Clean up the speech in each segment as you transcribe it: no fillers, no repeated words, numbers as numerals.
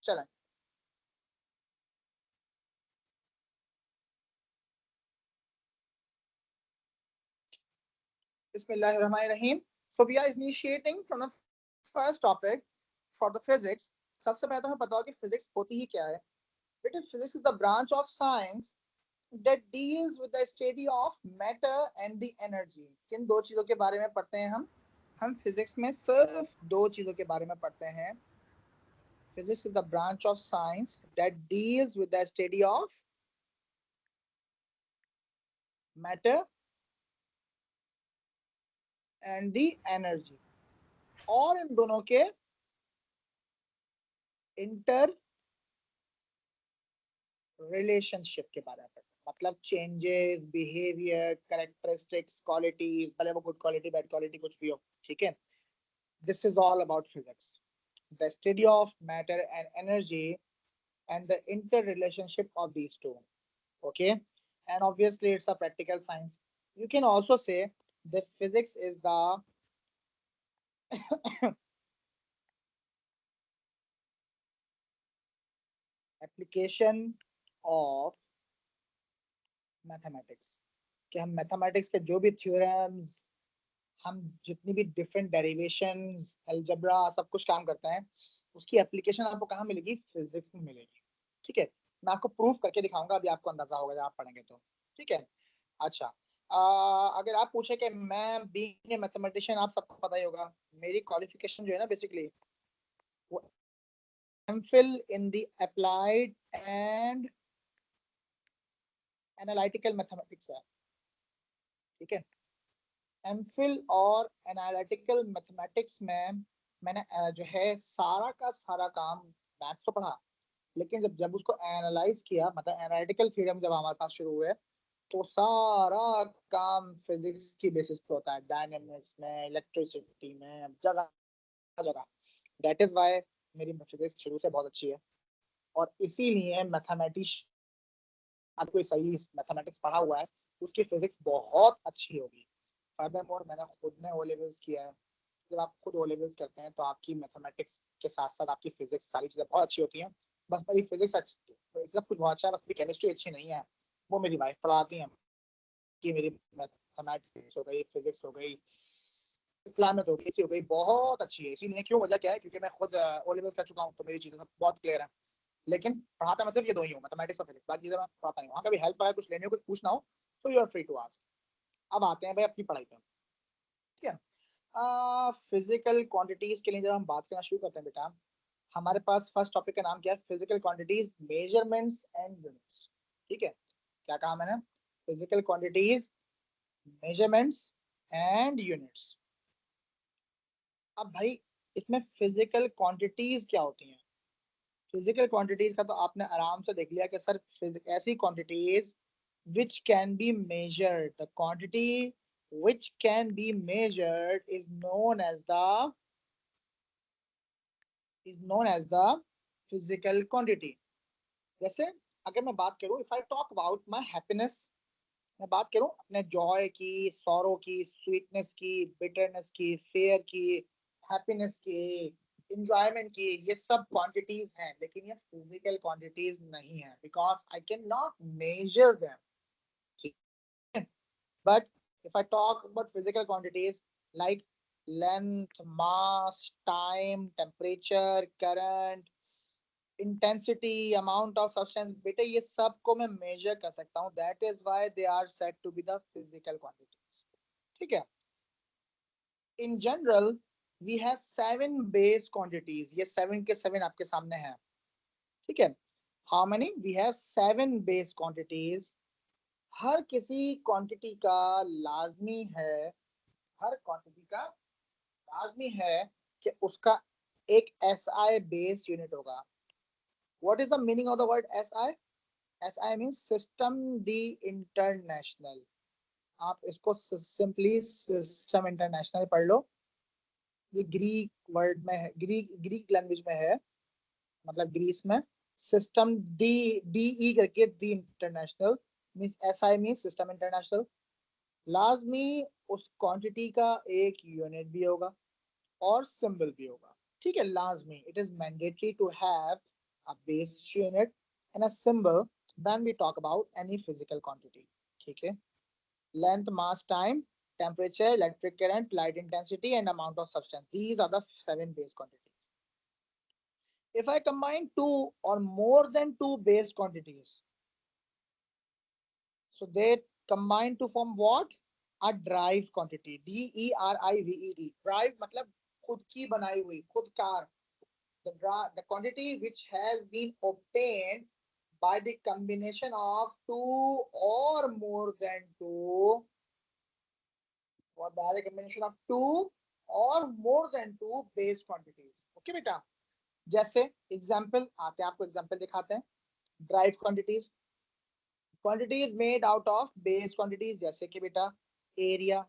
चलें। बिस्मिल्लाहिर्रहमानिर्रहीम। So we are initiating from the first topic for the physics. सबसे पहले तो हमें पता हो कि फिजिक्स होती ही क्या है। बेटा physics is the branch of science that deals with the study of matter and the energy। किन दो चीजों के बारे में पढ़ते हैं हम फिजिक्स में सिर्फ दो चीजों के बारे में पढ़ते हैं। Physics is the branch of science that deals with the study of matter and the energy, और इन दोनों के इंटर रिलेशनशिप के बारे में पढ़ते हैं। मतलब चेंजेस, बिहेवियर, कैरेक्टरिस्टिक्स, क्वालिटीज, भले वो गुड क्वालिटी बैड क्वालिटी कुछ भी हो, ठीक है। This is all about physics, the study of matter and energy and the interrelationship of these two. Okay, and obviously it's a practical science. You can also say that physics is the application of mathematics। कि हम mathematics के जो भी theorems, हम जितनी भी different derivations, algebra, सब कुछ काम करते हैं, उसकी एप्लीकेशन आपको कहाँ मिलेगी? फिजिक्स में मिलेगी। ठीक है, मैं आपको प्रूफ करके दिखाऊंगा, अभी आपको अंदाजा होगा जब आप पढ़ेंगे तो। ठीक है, अच्छा। अगर आप पूछे कि मैं बीइंग ए मैथमेटिशियन, आप सबको पता ही होगा मेरी क्वालिफिकेशन जो है ना, बेसिकली वो MPhil in the applied and analytical mathematics है। ठीक है, एमफिल और एनालिटिकल मैथमेटिक्स में मैंने जो है सारा का सारा काम, मैथ्स तो पढ़ा, लेकिन जब जब उसको एनालाइज किया, मतलब एनालिटिकल थ्योरम जब हमारे पास शुरू हुए, तो सारा काम फिजिक्स की बेसिस पे होता है, डायनेमिक्स में, इलेक्ट्रिसिटी में, जगह जगह। दैट इज व्हाई मेरी फिजिक्स शुरू से बहुत अच्छी है, और इसीलिए मैथमेटिक्स, अब कोई सही मैथमेटिक्स पढ़ा हुआ है उसकी फिजिक्स बहुत अच्छी होगी। फर्दरमोर मैंने खुद ने ओ लेवल्स किया है। जब आप खुद ओ लेवल्स करते हैं तो आपकी मैथमेटिक्स के साथ साथ आपकी फिजिक्स, सारी चीज़ें बहुत अच्छी होती हैं। बस मेरी फिजिक्स अच्छी, सब कुछ बहुत अच्छा है, बस मेरी केमिस्ट्री अच्छी नहीं है, वो मेरी वाइफ पढ़ाती हैं। कि मेरी मैथमेटिक्स हो गई, फिजिक्स हो गई, इस्लामिक हो गई, बहुत अच्छी है। इसीलिए क्यों, वजह क्या है, क्योंकि मैं खुद ओ लेवल्स कर चुका हूँ, तो मेरी चीज़ें सब बहुत क्लियर है। लेकिन पढ़ाता मैं सिर्फ ये दो ही हूँ, मैथमेटिक्स और फिजिक्स, बाकी चीज़ें मैं पढ़ाता नहीं हूँ। हाँ, कभी हेल्प आए, कुछ लेने हो, कुछ पूछना हो, तो you are free to ask. अब आते हैं भाई अपनी पढ़ाई पे। ठीक है, फिजिकल क्वांटिटीज के लिए जब हम बात करना शुरू करते हैं बेटा, हमारे पास फर्स्ट टॉपिक का नाम क्या है? Physical quantities, measurements and units. ठीक है, क्या कहा मैंने? Physical quantities, measurements and units. अब भाई इसमें फिजिकल क्वांटिटीज क्या होती हैं? फिजिकल क्वांटिटीज का तो आपने आराम से देख लिया कि सर ऐसी quantities which can be measured, the quantity which can be measured is known as the physical quantity। जैसे अगर मैं बात करूं, if I talk about my happiness, मैं बात करूं अपने जॉय की, सॉरो की, स्वीटनेस की, बिटरनेस की, फेयर की, हैप्पीनेस की, इंजॉयमेंट की, ये सब क्वांटिटीज हैं, लेकिन ये फिजिकल क्वांटिटीज नहीं है, because I can not measure them. But if I talk about physical quantities like length, mass, time, temperature, current, intensity, amount of substance, बेटे ये सब को मैं measure कर सकता हूँ। That is why they are said to be the physical quantities। ठीक है? In general, we have 7 base quantities। ये 7 के 7 आपके सामने हैं। ठीक है? How many? We have 7 base quantities। हर किसी क्वांटिटी का लाजमी है, हर क्वांटिटी का लाजमी है कि उसका एक SI बेस यूनिट होगा। What is the meaning of the word SI? SI means system the international. आप इसको सिंपली सिस्टम इंटरनेशनल पढ़ लो। ये ग्रीक वर्ड में है, ग्रीक लैंग्वेज में है, मतलब ग्रीस में। सिस्टम डी करके दी international means SI means system international. लाजमी उस क्वांटिटी का एक यूनिट भी होगा और सिंबल भी होगा। ठीक है, लाजमी, it is mandatory to have a base unit, and a symbol, then we talk about any physical quantity. ठीक है? Length, mass, time, temperature, electric current, light intensity, and amount of substance. These are the 7 base quantities. If I combine 2 or more than 2 base quantities, so they combine to form what? A drive quantity. DERIVED. Drive मतलब खुद की बनाई हुई, खुद car. The quantity which has been obtained by the combination of 2 or more than 2, or by the combination of 2 or more than 2 base quantities. Okay बेटा, जैसे example आते हैं, आपको एग्जाम्पल दिखाते हैं. Drive quantities, quantities made out of base quantities, जैसे कि बेटा एरिया.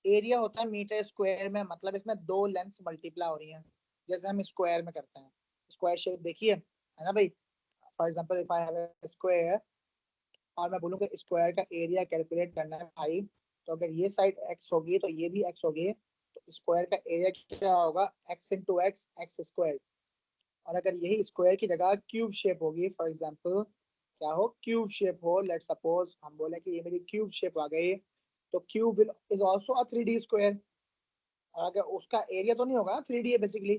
एरिया होता है मीटर स्क्वायर में, मतलब इसमें 2 लेंथ्स मल्टीप्लाई हो रही हैं, जैसे हम स्क्वायर में करते हैं. स्क्वायर शेप देखिए, है ना भाई. For example if I have a square और मैं बोलूँ कि स्क्वायर का एरिया कैलकुलेट करना है भाई, तो अगर ये साइड x होगी तो ये भी x होगी, तो स्क्वायर का एरिया क्या होगा? x into x, x square. और अगर यही स्क्वायर की जगह क्यूब शेप होगी, फॉर एग्जांपल क्या हो? क्यूब शेप हो, लेट सपोज हम बोले कि ये मेरी क्यूब शेप आ गई, तो cube is also a 3D square. और अगर उसका एरिया तो नहीं होगा, 3D है बेसिकली,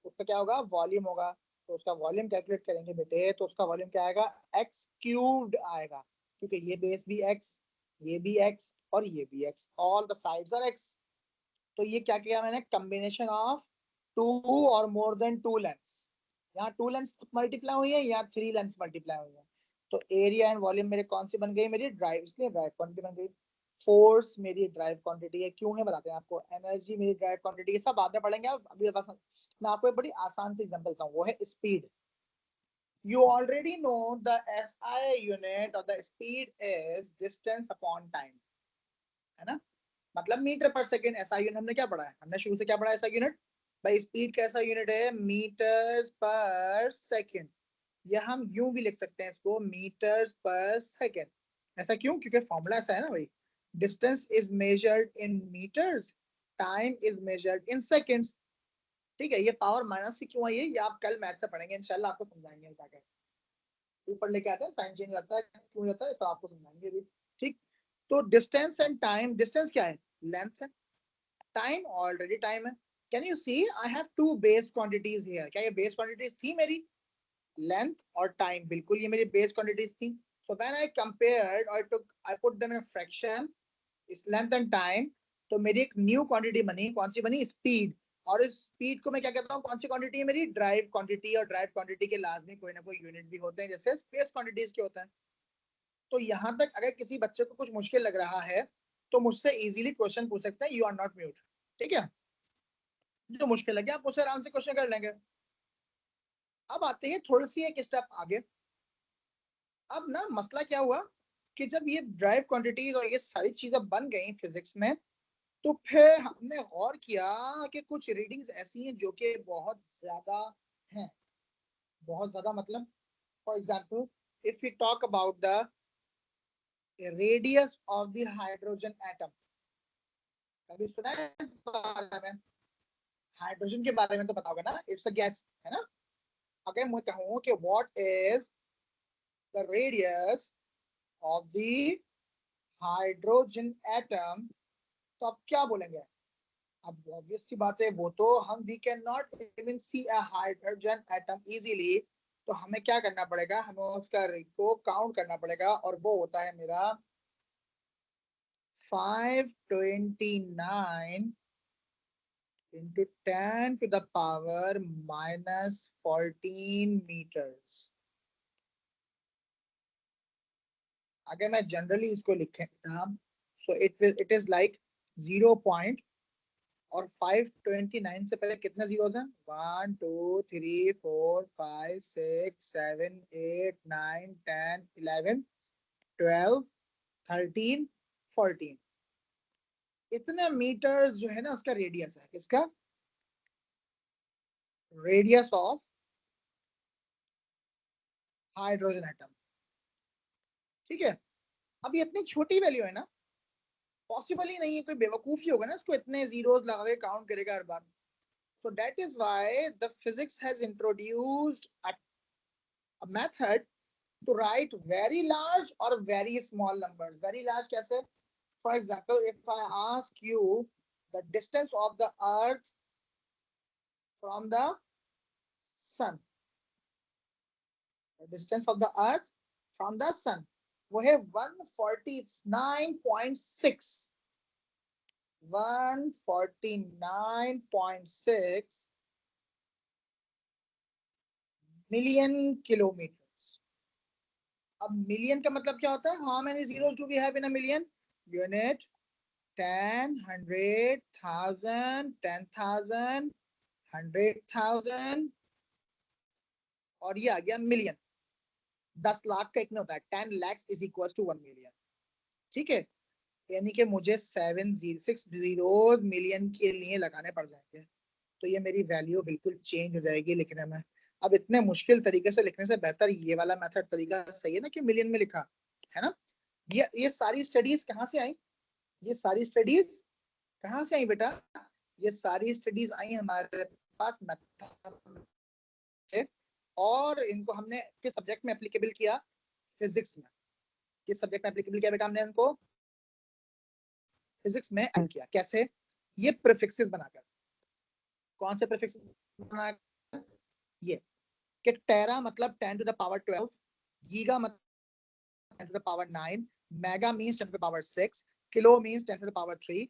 उसका क्या होगा? वॉल्यूम होगा. तो उसका वॉल्यूम कैलकुलेट करेंगे बेटे, तो उसका वॉल्यूम क्या आएगा? एक्स क्यूब्ड आएगा, क्योंकि ये बेस भी एक्स, ये भी एक्स और ये भी x, all the sides are x. तो ये क्या किया मैंने? कॉम्बिनेशन ऑफ 2 और मोर देन 2 लेंथ्स. यहाँ 2 लेंथ्स मल्टीप्लाई हुई है, यहाँ 3 लेंथ्स मल्टीप्लाई हुई है. तो एरिया एंड वॉल्यूम मेरे कौन सी बन गई? मेरी ड्राइव, इसलिए ड्राइव क्वांटिटी बन गई. फोर्स मेरी ड्राइव क्वांटिटी है. क्यों है बताते हैं आपको. एनर्जी मेरी ड्राइव क्वांटिटी है. सब बाद में पढ़ेंगे आप, अभी बस मैं आपको एक बड़ी आसान सी एग्जांपल देता हूँ, वो है speed. You already know the SI unit of the speed is distance upon time, है ना. मतलब मीटर पर सेकेंड. SI यूनिट हमने क्या पढ़ा है? हमने शुरू से क्या पढ़ा है? SI unit. भाई स्पीड कैसा यूनिट है? मीटर्स पर सेकेंड. या हम यूं भी लिख सकते हैं इसको, मीटर्स पर सेकेंड. ऐसा क्यों? क्योंकि फॉर्मूला ऐसा है ना भाई. Distance is measured in metres, time is measured in seconds. ठीक है. ये पावर माइनस से क्यों आई है, ये आप कल मैथ से पढ़ेंगे इंशाल्लाह, आपको समझाएंगे क्या क्या. ऊपर लेके आते हैं, साइन चेंज आता है, क्यों जाता है, सब आपको समझाएंगे अभी. ठीक. तो डिस्टेंस एंड टाइम. डिस्टेंस क्या है? लेंथ है. टाइम ऑलरेडी टाइम है. Can you see I have 2 base quantities here. क्या ये बेस क्वांटिटीज थी मेरी? लेंथ और टाइम, बिल्कुल ये मेरी बेस क्वांटिटीज थी. सो व्हेन आई कंपेयर्ड और I put them in fraction, इस लेंथ एंड टाइम, तो मेरी एक न्यू क्वांटिटी बनी. कौन सी बनी? स्पीड. और इस स्पीड को मैं क्या कहता हूँ? कौन सी क्वांटिटी है मेरी? Drive quantity. और ड्राइव क्वांटिटी के लाजमी कोई ना कोई यूनिट भी होते हैं, जैसे स्पेस क्वांटिटीज के होते हैं. तो यहाँ तक अगर किसी बच्चे को कुछ मुश्किल लग रहा है, तो मुझसे इजीली क्वेश्चन पूछ सकते हैं. You are not mute. ठीक है. जो मुश्किल लगे आप मुझसे आराम से क्वेश्चन कर लेंगे. अब आते हैं थोड़ी सी एक स्टेप आगे. अब ना मसला क्या हुआ कि जब ये ड्राइव क्वांटिटीज और ये सारी चीजें बन गई फिजिक्स में, तो फिर हमने गौर किया कि कुछ रीडिंग्स ऐसी हैं जो कि बहुत ज्यादा हैं. बहुत ज्यादा मतलब, for example if we talk about the radius of the hydrogen atom. कभी सुना है इस बारे में? हाइड्रोजन के बारे में तो पता होगा ना, इट्स अ गैस, है ना. अगर मैं कहूँ कि what is the radius of the hydrogen atom, तो आप क्या बोलेंगे? अब ऑब्वियस सी बात है, वो तो हम we can not even see a hydrogen atom easily. तो हमें क्या करना पड़ेगा? हमें उसका को काउंट करना पड़ेगा, और वो होता है मेरा 529 into 10 to the power minus 14 meters. अगर मैं जनरली इसको लिखे ना, so it is like 0 point, और 529 से पहले कितने जीरोस हैं? 1 2 3 4 5 6 7 8 9 10 11 12 13 14. इतने मीटर्स जो है ना, उसका रेडियस है. किसका? Radius of hydrogen atom. ठीक है. अब ये इतनी छोटी वैल्यू है ना, पॉसिबल ही नहीं है. कोई बेवकूफ ही होगा ना इसको इतने जीरोस लगा के काउंट करेगा हर बार. So that is why the physics has introduced a a method to write very large or very small numbers. Very large कैसे? For example, if I ask you the distance of the earth from the sun, the distance of the earth from the sun, वो है 149.6, 149.6 million kilometre. अब million का मतलब क्या होता है? How many zeros do we have in a million? Unit, 10, 100, 1000, 10,000, 100,000, और ये आ गया मिलियन। 10 लाख का एक नहीं होता है, 10 lakhs is equal to 1 million. ठीक है, यानी कि मुझे 6 जीरोस मिलियन के लिए लगाने पड़ जाएंगे, तो ये मेरी वैल्यू बिल्कुल चेंज हो जाएगी लिखने में। अब इतने मुश्किल तरीके से लिखने से बेहतर ये वाला मेथड तरीका सही है ना, कि मिलियन में लिखा है ना। ये सारी स्टडीज कहाँ से आई? ये सारी स्टडीज कहाँ से आई बेटा? ये सारी स्टडीज आई हमारे पास मैथमेटिक्स से, और इनको हमने किस सब्जेक्ट में एप्लीकेबल किया? फिजिक्स में। किस सब्जेक्ट में एप्लीकेबल किया बेटा हमने इनको? फिजिक्स में एप्लीकेबल किया। कैसे? ये प्रीफिक्सेस बनाकर। कौन से प्रीफिक्सेस बनाकर? ये कि टेरा मतलब 10 to the power 12, गीगा मतलब 10 to the power 9, mega means 10 to the power 6, kilo means 10 to the power 3,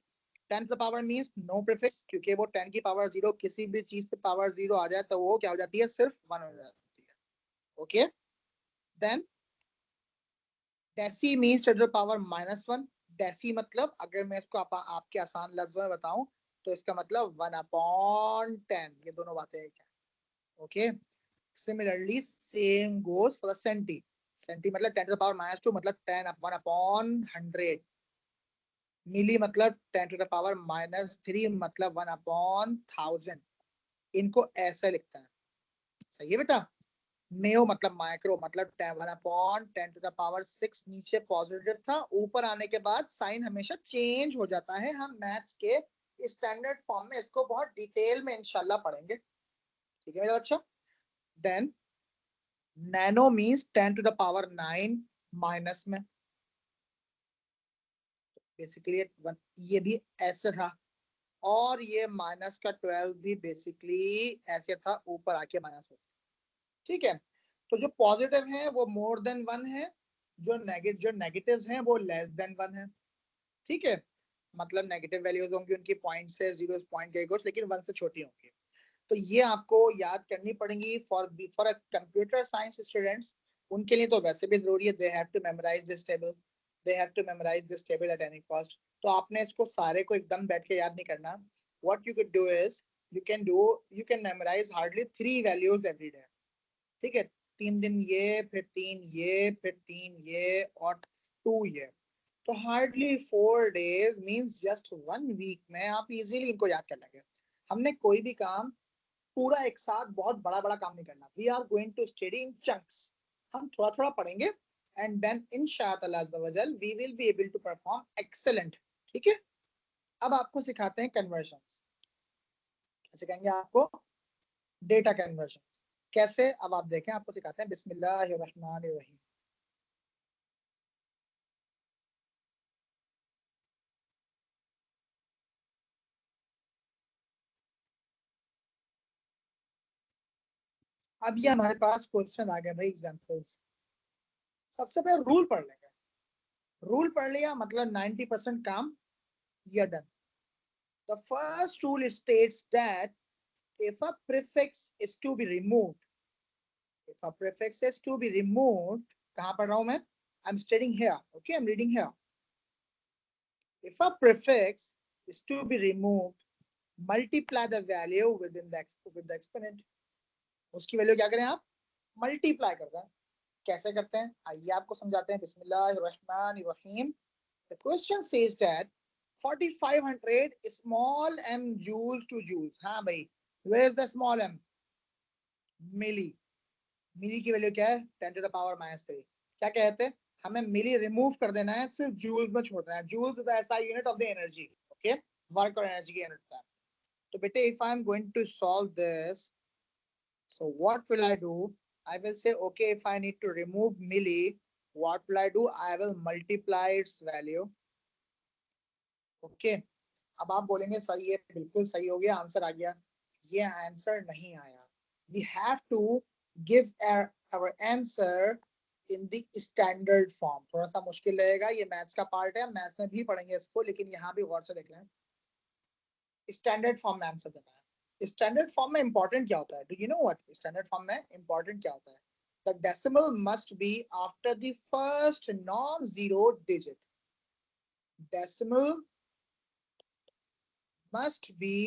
10 to the power means no prefix, क्योंकि वो 10 की पावर 0 किसी भी चीज पे पावर 0 आ जाए तो वो क्या हो जाती है? सिर्फ 1 हो जाती है। Okay, then deci means 10 to the power -1। Deci मतलब अगर मैं इसको आपके आसान लफ्जों में बताऊं तो इसका मतलब 1/10। ये दोनों बातें एक है। Okay, similarly same goes for the centi। centi मतलब 10 to the power -2 मतलब 1/100। मिली मतलब 10 to the power -3 मतलब 1/1000। इनको ऐसे लिखता है। सही है बेटा? मेयो मतलब माइक्रो मतलब 1/10 to the power 6। नीचे पॉजिटिव था, ऊपर आने के बाद साइन हमेशा चेंज हो जाता है। हम मैथ्स के स्टैंडर्ड फॉर्म में इसको बहुत डिटेल में इंशाल्लाह पढ़ेंगे। ठीक है मेरा बच्चा? Then nano means 10 to the power 9 minus में। बेसिकली ये भी ऐसे था, और ये माइनस का 12 भी बेसिकली ऐसे था, ऊपर आके माइनस हो। ठीक है, तो जो पॉजिटिव है वो मोर देन 1 है, जो नेगेटिव्स हैं वो लेस देन 1 है। ठीक है, मतलब नेगेटिव वैल्यूज होंगी उनकी पॉइंट से, जीरो पॉइंट के कुछ, लेकिन 1 से छोटी होंगी। तो ये आपको याद करनी पड़ेगी for a computer science students. उनके लिए तो वैसे भी जरूरी है, they have to memorise this table, they have to memorise this table at any cost. तो आपने इसको सारे को एकदम बैठ के याद नहीं करना। What you can do is you can memorise hardly 3 values every day. ठीक है, 3 दिन ये, फिर 3 ये, फिर 3 ये, और 2 ये। तो hardly 4 days means just 1 week में आप इजीली इनको याद कर लेंगे। हमने कोई भी काम पूरा एक साथ बहुत बड़ा बड़ा काम नहीं करना। We are going to study in chunks. हम थोड़ा थोड़ा पढ़ेंगे, एंड देन इंशाअल्लाह we will be able to perform excellent. ठीक है, अब आपको सिखाते हैं कन्वर्जन। सिखाएंगे आपको डेटा कन्वर्जन कैसे। अब आप देखें, आपको सिखाते हैं। बिस्मिल्लाहिर्रहमानिर्रहीम। अब ये हमारे पास क्वेश्चन आ गए भाई, एग्जांपल्स। सबसे पहले रूल पढ़ लेंगे। रूल पढ़ लिया मतलब 90% काम ये done. The first rule states that if a prefix is to be removed, if a prefix is to be removed, कहाँ पढ़ रहा हूँ मैं? I'm studying here. Okay, I'm reading here. If a prefix is to be removed, multiply the value with the exponent. उसकी value क्या करें आप? Multiply करते हैं। कैसे करते हैं आइए आपको समझाते हैं। बिस्मिल्लाहिर्रहमानिर्रहीम। The question says that 4500 small m joules to joules। हाँ भाई, where is the small m? मिली। मिली की वैल्यू क्या है? 10 to the power -3। क्या कहते हैं? हमें मिली रिमूव कर देना है, सिर्फ जूल्स में छोड़ना है। Joules is the SI unit of the energy. Okay, work और एनर्जी की यूनिट है। तो बेटे if I am going to solve this, so what will I do? I will say, okay, if I need to remove milli, what will I do? I will multiply its value. Okay. अब आप बोलेंगे सही है, बिल्कुल सही हो गया, answer आ गया। ये आंसर नहीं आया। We have to give our answer in the standard form। थोड़ा सा मुश्किल रहेगा, ये मैथ्स का पार्ट है, मैथ्स में भी पढ़ेंगे इसको, लेकिन यहाँ भी गौर से देख रहे हैं। स्टैंडर्ड फॉर्म में आंसर देना है। स्टैंडर्ड फॉर्म में इंपॉर्टेंट क्या होता है? Do you know what standard form में इंपॉर्टेंट क्या होता है? The decimal must be after the first non zero digit. Decimal must be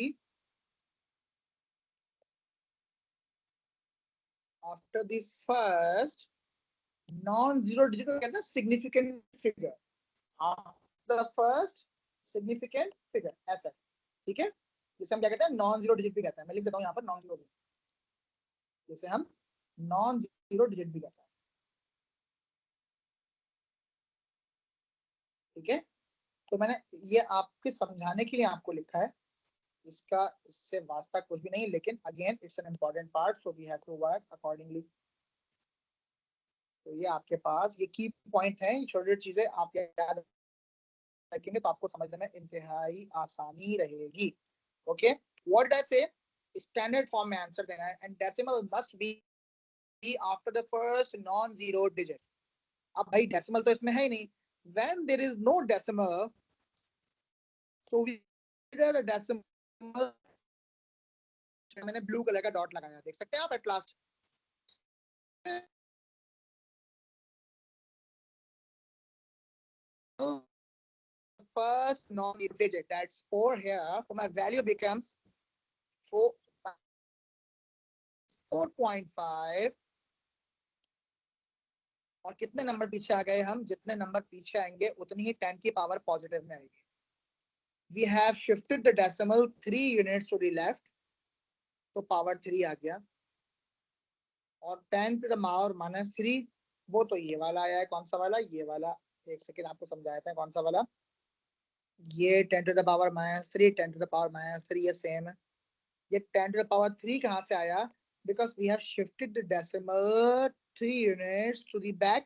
after the first non-zero digit को कहते हैं significant figure। after the first significant figure ऐसा, ठीक है? जिसे हम क्या कहते हैं? नॉन जीरो डिजिट भी कहते हैं। मैं लिख देता हूँ यहाँ पर नॉन जीरो डिजिट, जिसे हम नॉन जीरो डिजिट भी कहते हैं। ठीक है, तो मैंने ये आपके समझाने के लिए आपको लिखा है, इसका इससे वास्ता कुछ भी नहीं, लेकिन again it's an important part, so we have to work accordingly. तो ये आपके पास ये की पॉइंट है, ये छोटी छोटी चीजें आप याद रखेंगे तो आपको समझने में इंतहाई आसानी रहेगी। ओके, व्हाट डू आई से? स्टैंडर्ड फॉर्म में आंसर देना है, and decimal must be after the first non zero digit. अब भाई डेसिमल तो इसमें है ही नहीं, when there is no decimal, so we the decimal. मैंने ब्लू कलर का डॉट लगाया, देख सकते हैं आप at last. First non-digit, that's 4 here, so my value becomes 4.5। और कितने नंबर पीछे आ गए हम? जितने नंबर पीछे आएंगे उतनी ही 10 की पावर पॉजिटिव में आएगी। We have shifted the decimal 3 units to the left, तो पावर 3 आ गया। और 10 to the power -3, वो तो ये वाला आया है। कौन सा वाला? ये वाला। एक सेकेंड, आपको समझाया था कौन सा वाला। ये 10 to the power -3, 10 to the power -3, ये सेम है। ये 10 to the power 3 कहाँ से आया? Because we have shifted the decimal 3 units to the back,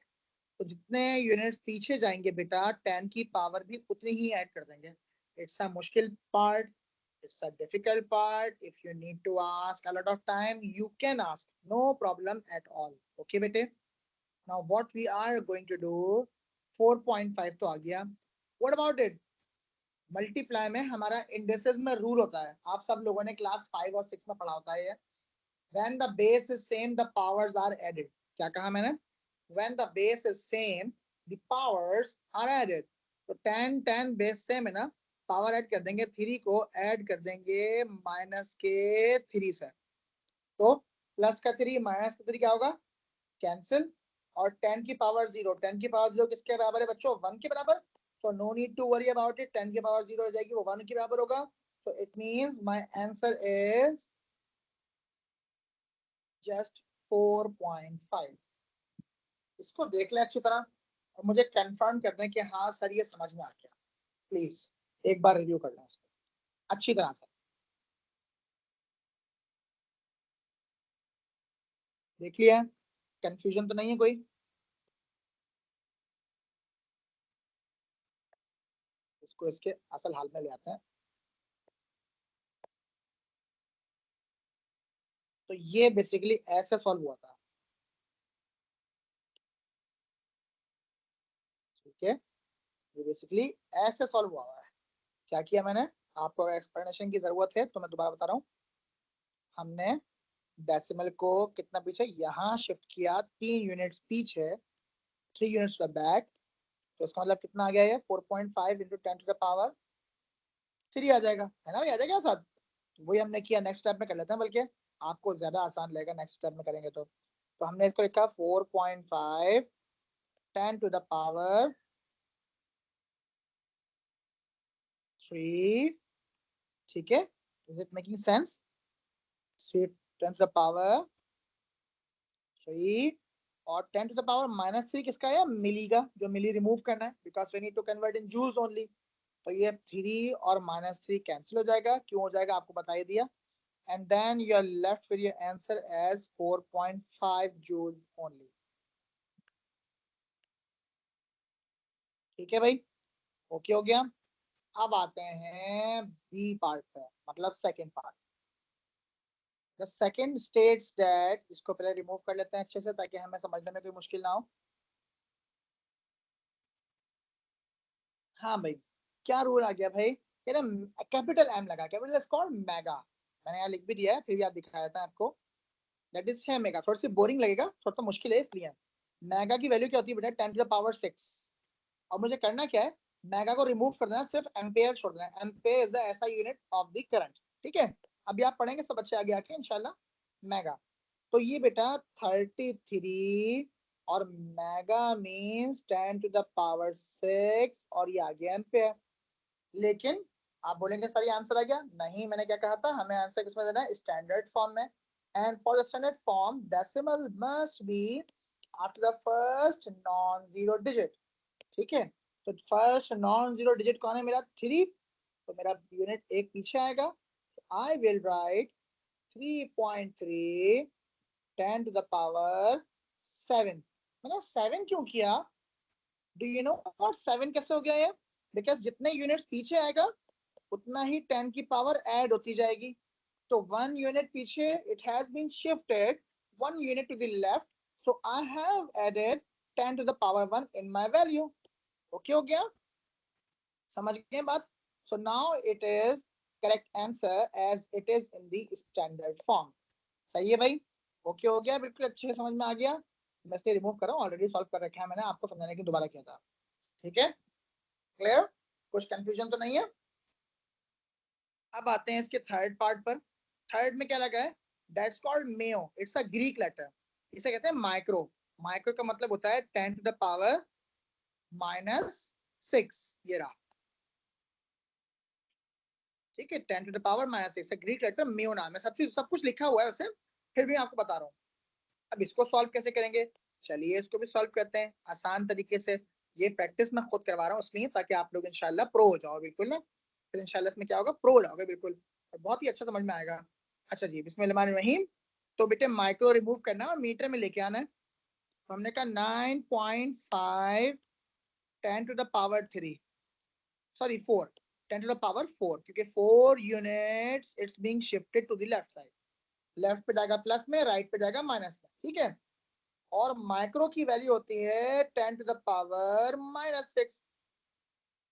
तो जितने यूनिट्स पीछे जाएंगे बेटा 10 की पावर भी उतनी ही ऐड कर देंगे। इट्स अ मुश्किल part, it's a difficult part. If you need to ask a lot of time, you can ask, no problem at all. Okay बेटे, now what we are going to do, 4.5 तो आ गया। What about it? Multiply में हमारा indexes में rule होता है, आप सब लोगों ने क्लास 5 और 6 में पढ़ा होता है। When the base is same, the powers are added। क्या कहा मैंने? When the base is same, the powers are added। तो 10 10 बेस सेम है ना, पावर ऐड कर देंगे, 3 को ऐड कर देंगे माइनस के 3 से, तो प्लस का 3 माइनस का 3 क्या होगा? कैंसिल। और 10 की पावर 0, 10 की पावर 0 किसके बराबर है बच्चों? 1 के बराबर। so no need to worry about it, 10 की पावर 0 हो जाएगी, वो 1 के बराबर होगा। so it means my answer is just 4.5। इसको देख लें अच्छी तरह और मुझे कंफर्म कर दें कि हाँ सर ये समझ में आ गया। प्लीज एक बार रिव्यू कर लें इसको अच्छी तरह से। देख लिया? कंफ्यूजन तो नहीं है कोई? इसको इसके असल हाल में ले आते हैं। तो ये बेसिकली ऐसे सॉल्व हुआ था, ठीक है? ये बेसिकली ऐसे सॉल्व हुआ है। क्या किया मैंने? आपको एक्सप्लेनेशन की जरूरत है तो मैं दोबारा बता रहा हूँ। हमने डेसिमल को कितना पीछे यहाँ शिफ्ट किया, 3 यूनिट्स पीछे, 3 यूनिट्स बैक, तो इसका मतलब कितना आ गया? ये 4.5 इंटू 10 टू द पावर 3 आ जाएगा, है ना? आ जाएगा साथ। वही हमने किया, नेक्स्ट स्टेप में कर लेते हैं, बल्कि आपको ज्यादा आसान लगेगा नेक्स्ट स्टेप में करेंगे तो हमने इसको लिखा 4.5 10 टू द पावर 3। ठीक है, is it making sense? 3 10 to the power 3 और 10 टू द पावर -3 किसका है? मिली का, जो मिली रिमूव करना है, because we need to convert in joules only. तो ये 3 और -3 कैंसिल हो जाएगा। क्यों हो जाएगा आपको बता ही दिया। and then you are left with your answer as 4.5 joules only. ठीक है भाई, ओके हो गया। अब आते हैं बी पार्ट पे, मतलब second part. The second states that, इसको पहले रिमूव कर लेते हैं अच्छे से ताकि हमें समझने में कोई मुश्किल ना हो। हाँ भाई, क्या रूल आ गया भाई, ये ना कैपिटल एम लगा, कैपिटल इज कॉल्ड मेगा। मैंने यहाँ लिख भी दिया है, फिर भी आप दिखाया था आपको। दैट इज है मेगा, थोड़ी सी बोरिंग लगेगा, थोड़ा सा मुश्किल है इसलिए। मेगा की वैल्यू क्या होती है बेटा, 10⁻6। और मुझे करना क्या है, मेगा को रिमूव कर देना, सिर्फ एम्पेयर छोड़ देना। Ampere is the SI unit of the current. ठीक है, अभी आप पढ़ेंगे सब बच्चे आगे आके इंशाल्लाह मेगा। तो ये बेटा 33, और मेगा मीन्स 10⁻6, और ये आ गया एम्पेयर। लेकिन आप बोलेंगे सर ये आंसर आ गया, नहीं, मैंने क्या कहा था, हमें आंसर किसमें देना है, स्टैंडर्ड फॉर्म में। And for the standard form decimal must be after the first non zero digit. ठीक है, तो फर्स्ट नॉन जीरो डिजिट कौन है मेरा, 3, तो मेरा यूनिट एक पीछे आएगा। I will write 3.3 10⁻7। मैंने 7 क्यों किया, डू यू नो व्हाट 7 कैसे हो गया ये, बिकॉज जितने यूनिट्स पीछे आएगा उतना ही 10 की पावर ऐड होती जाएगी। तो 1 यूनिट पीछे, it has been shifted 1 unit to the left, so I have added 10⁻1 in my value. Okay हो गया, समझ गए बात। So now it is correct answer as it is in the standard form. सही है भाई, ओके हो गया, बिल्कुल अच्छे से समझ में आ गया। मैं इसे रिमूव कर रहा हूँ, ऑलरेडी सॉल्व कर रखा है मैंने, आपको समझाने के दोबारा किया था। ठीक है, क्लियर, कुछ कंफ्यूजन तो नहीं है। अब आते हैं इसके थर्ड पार्ट पर। थर्ड में क्या लगा है, that's called mu, it's a Greek letter. इसे कहते हैं माइक्रो। माइक्रो का मतलब होता है 10⁻⁻6, ये रहा। ठीक है, 10⁻⁻6 ग्रीक लेटर मेयो नाम है, सब कुछ लिखा हुआ है वैसे, फिर भी आपको बता रहा हूँ। अब इसको सॉल्व कैसे करेंगे, चलिए इसको भी सॉल्व करते हैं आसान तरीके से। ये प्रैक्टिस मैं खुद करवा रहा हूँ इसलिए, ताकि आप लोग इंशाल्लाह प्रो हो जाओ बिल्कुल ना। फिर इंशाल्लाह इसमें क्या होगा, प्रो हो जाओगे बिल्कुल, और बहुत ही अच्छा समझ में आएगा। अच्छा जी, बिस्मिल्लाहिर्रहमानिर्रहीम। तो बेटे माइक्रो रिमूव करना है और मीटर में लेके आना है। तो हमने कहा 9.5 10⁻3, सॉरी 4, 10⁻4, क्योंकि 4 units it's being shifted to the left side. Left पे जाएगा प्लस में, राइट पे जाएगा माइनस में। ठीक है, और माइक्रो की वैल्यू होती है 10⁻⁻6।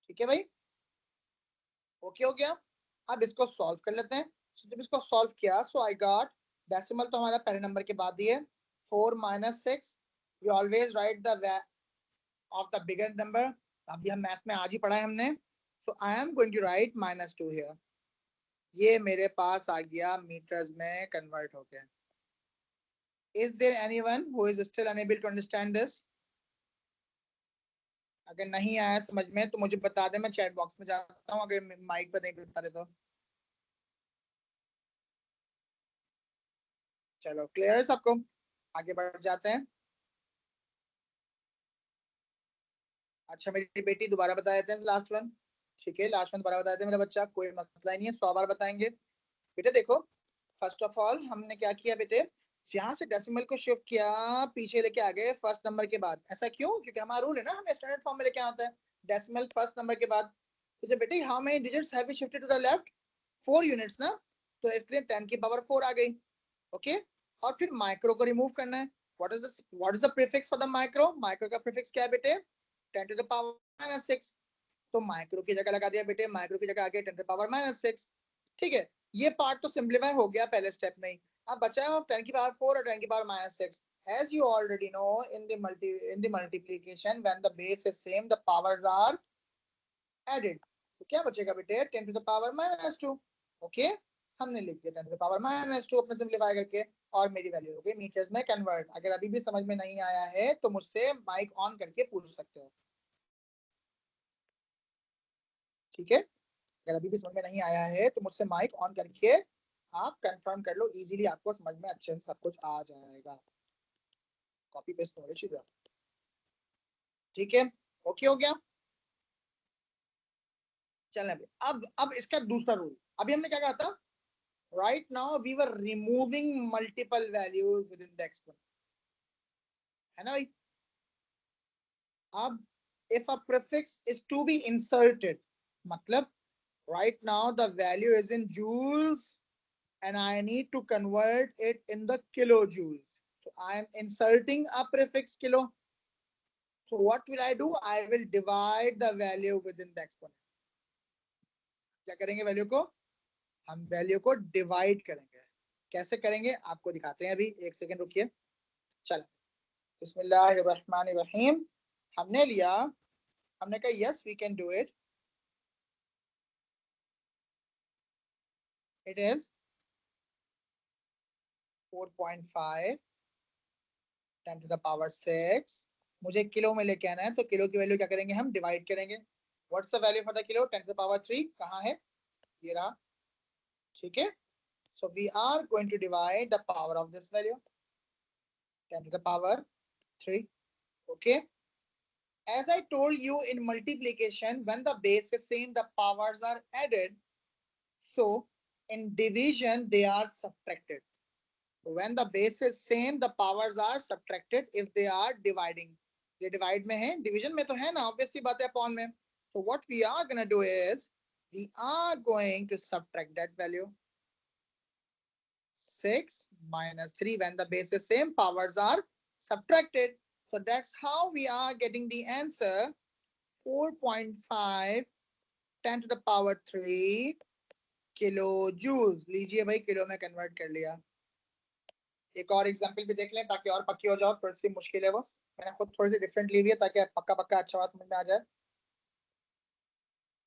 ठीक है भाई, ओके हो गया। अब इसको सॉल्व कर लेते हैं। जब इसको सॉल्व किया, सो आई गॉट, डेसिमल तो हमारा पहले नंबर के बाद ही है, 4 - 6। We always write the of the bigger number. अभी हम मैथ्स में आज ही पढ़ा है हमने। So I am going to write -2 here. ये मेरे पास आ गया मीटर्स में कन्वर्ट होके। Is there anyone who is still unable to understand this? अगर नहीं आया समझ में तो मुझे बता दे, मैं चैट बॉक्स में जाता हूँ, अगर माइक पर नहीं बता रहे तो। चलो क्लियर है सबको, आगे बढ़ जाते हैं। अच्छा, मेरी बेटी दोबारा बता देते हैं लास्ट वन। ठीक है, लास्ट वन दोबारा बता देते हैं मेरा बच्चा, कोई मसला ही नहीं है, 100 बार बताएंगे। बेटे देखो, फर्स्ट ऑफ ऑल हमने क्या किया बेटे, यहाँ से डेसिमल को शिफ्ट किया, पीछे लेके आ गए फर्स्ट नंबर के बाद। ऐसा क्यों, क्योंकि हमारा रूल है ना, हमें स्टैंडर्ड फॉर्म में लेके आता है डेसिमल फर्स्ट नंबर के बाद। तो जब बेटे how many digits have been shifted to the left, 4 units ना, तो इसलिए 10⁻4 आ गई। ओके, और फिर माइक्रो को रिमूव करना है। What is the prefix for the micro, micro का प्रीफिक्स क्या है बेटे, 10⁻⁻6। तो माइक्रो की जगह लगा दिया बेटे, माइक्रो की जगह आ गया 10⁻�6। ठीक है, ये पार्ट तो सिंप्लीफाई हो गया पहले स्टेप में ही। अब बचा 10⁻4 और 10⁻6। As you already know, in the multiplication, when the base is same, the powers are added. तो क्या बचेगा बेटे, 10⁻⁻2। ओके, हमने लिख दिया 10⁻⁻2 अपने सिंप्लीफाई करके, और मेरी वैल्यू हो गई मीटर्स में कन्वर्ट। अगर अभी भी समझ में नहीं आया है तो मुझसे माइक ऑन करके पूछ सकते हो। ठीक है, अगर अभी भी समझ में नहीं आया है तो मुझसे माइक ऑन करके आप कंफर्म कर लो, इजीली आपको समझ में अच्छे से सब कुछ आ जाएगा। कॉपी पेस्ट नॉलेज सीधा। ठीक है, ओके हो गया। चलना, अब इसका दूसरा रूल, अभी हमने क्या कहा था, Right now we were removing multiple values within the exponent, है ना भाई? अब if a prefix is to be inserted, मतलब right now the value is in joules and I need to convert it in the kilojoules. So I am inserting a prefix kilo. So what will I do? I will divide the value within the exponent. क्या करेंगे value को? हम value को divide करेंगे. कैसे करेंगे आपको दिखाते हैं. अभी एक सेकंड रुकिए. चलो बिस्मिल्लाहिर्रहमानिर्रहीम. हमने लिया, हमने कहा yes we can do it. It is 4.5 10 to the power 6. मुझे किलो में लेके आना है, तो किलो की वैल्यू क्या करेंगे हम? डिवाइड करेंगे. What's the value for the kilo? 10 to the power 3. कहाँ है? ये रहा. ठीक है. So we are going to divide the power of this value 10 to the power 3. Okay. As I told you in multiplication, when the base is same, the powers are added. So in division, they are subtracted. When the base is same, the powers are subtracted if they are dividing. They divide में है, division में तो है ना, obviously बात है upon में. So what we are gonna do is, we are going to subtract that value. 6 minus 3, when the base is same, powers are subtracted. So that's how we are getting the answer 4.5 10 to the power 3 kilo joules. लीजिए भाई, kilo में convert कर लिया. एक और example भी देख लें ताकि और पक्की हो जाओ. थोड़ी सी मुश्किल है वो, मैंने खुद थोड़ी सी डिफरेंट ली हुई है ताकि पक्का पक्का अच्छा बात समझ में आ जाए.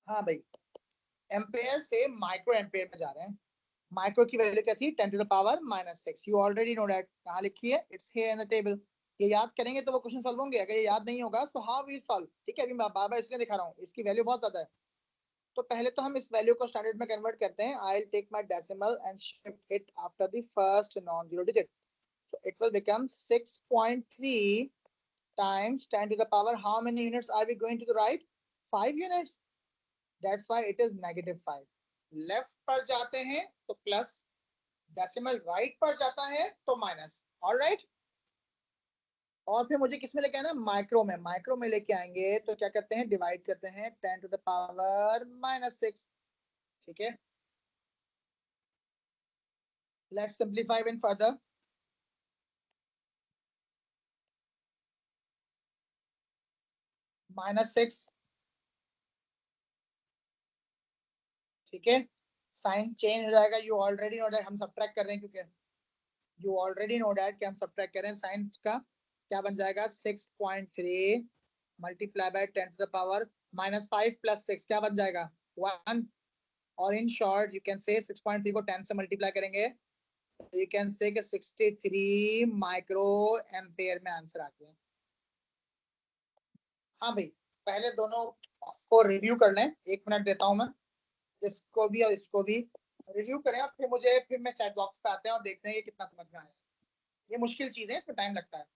हाँ भाई, एम्पेयर से माइक्रो एम्पेयर में जा रहे हैं. माइक्रो की वैल्यू क्या थी? 10 to the power -6. You already know that. कहाँ लिखी है? It's here in the table. ये याद करेंगे तो वो क्वेश्चन सॉल्व होंगे. अगर ये याद नहीं होगा तो हाउ विल सॉल्व? ठीक है, अभी मैं बार बार इसलिए दिखा रहा हूँ, इसकी वैल्यू बहुत ज्यादा है. तो पहले तो हम इस वैल्यू को स्टैंडर्ड में कन्वर्ट करते हैं. I will take my decimal and shift it after the first non zero digit. So it will become 6.3 times 10 to the power. How many units are we going to the right? 5 units. That's why it is -5. Left पर जाते हैं तो plus, decimal right पर जाता है तो minus. Alright. और फिर मुझे किस में लेके आना? माइक्रो में. माइक्रो में लेके आएंगे तो क्या करते हैं? डिवाइड करते हैं 10 to the power -6. ठीक है. Let's simplify even further. -6. ठीक है. साइन चेंज हो जाएगा. यू ऑलरेडी नो दैट हम सब्ट्रैक्ट कर रहे हैं, क्योंकि यू ऑलरेडी नो दैट कि हम सब्ट्रैक्ट कर रहे हैं. साइन का क्या बन जाएगा? 6.3 multiply by 10 to the power -5 + 6 क्या बन जाएगा? 1. और in short you can say 6.3 को 10 से मल्टीप्लाई करेंगे, यू कैन से कि 63 माइक्रो एम्पेयर में आंसर आ गया. हाँ भाई, पहले दोनों को रिव्यू कर लें. 1 मिनट देता हूं मैं. इसको भी और इसको भी रिव्यू करें और फिर मैं चैट बॉक्स पे आते हैं और देखते हैं कि कितना समझ में आया. ये मुश्किल चीज है, इसमें टाइम लगता है.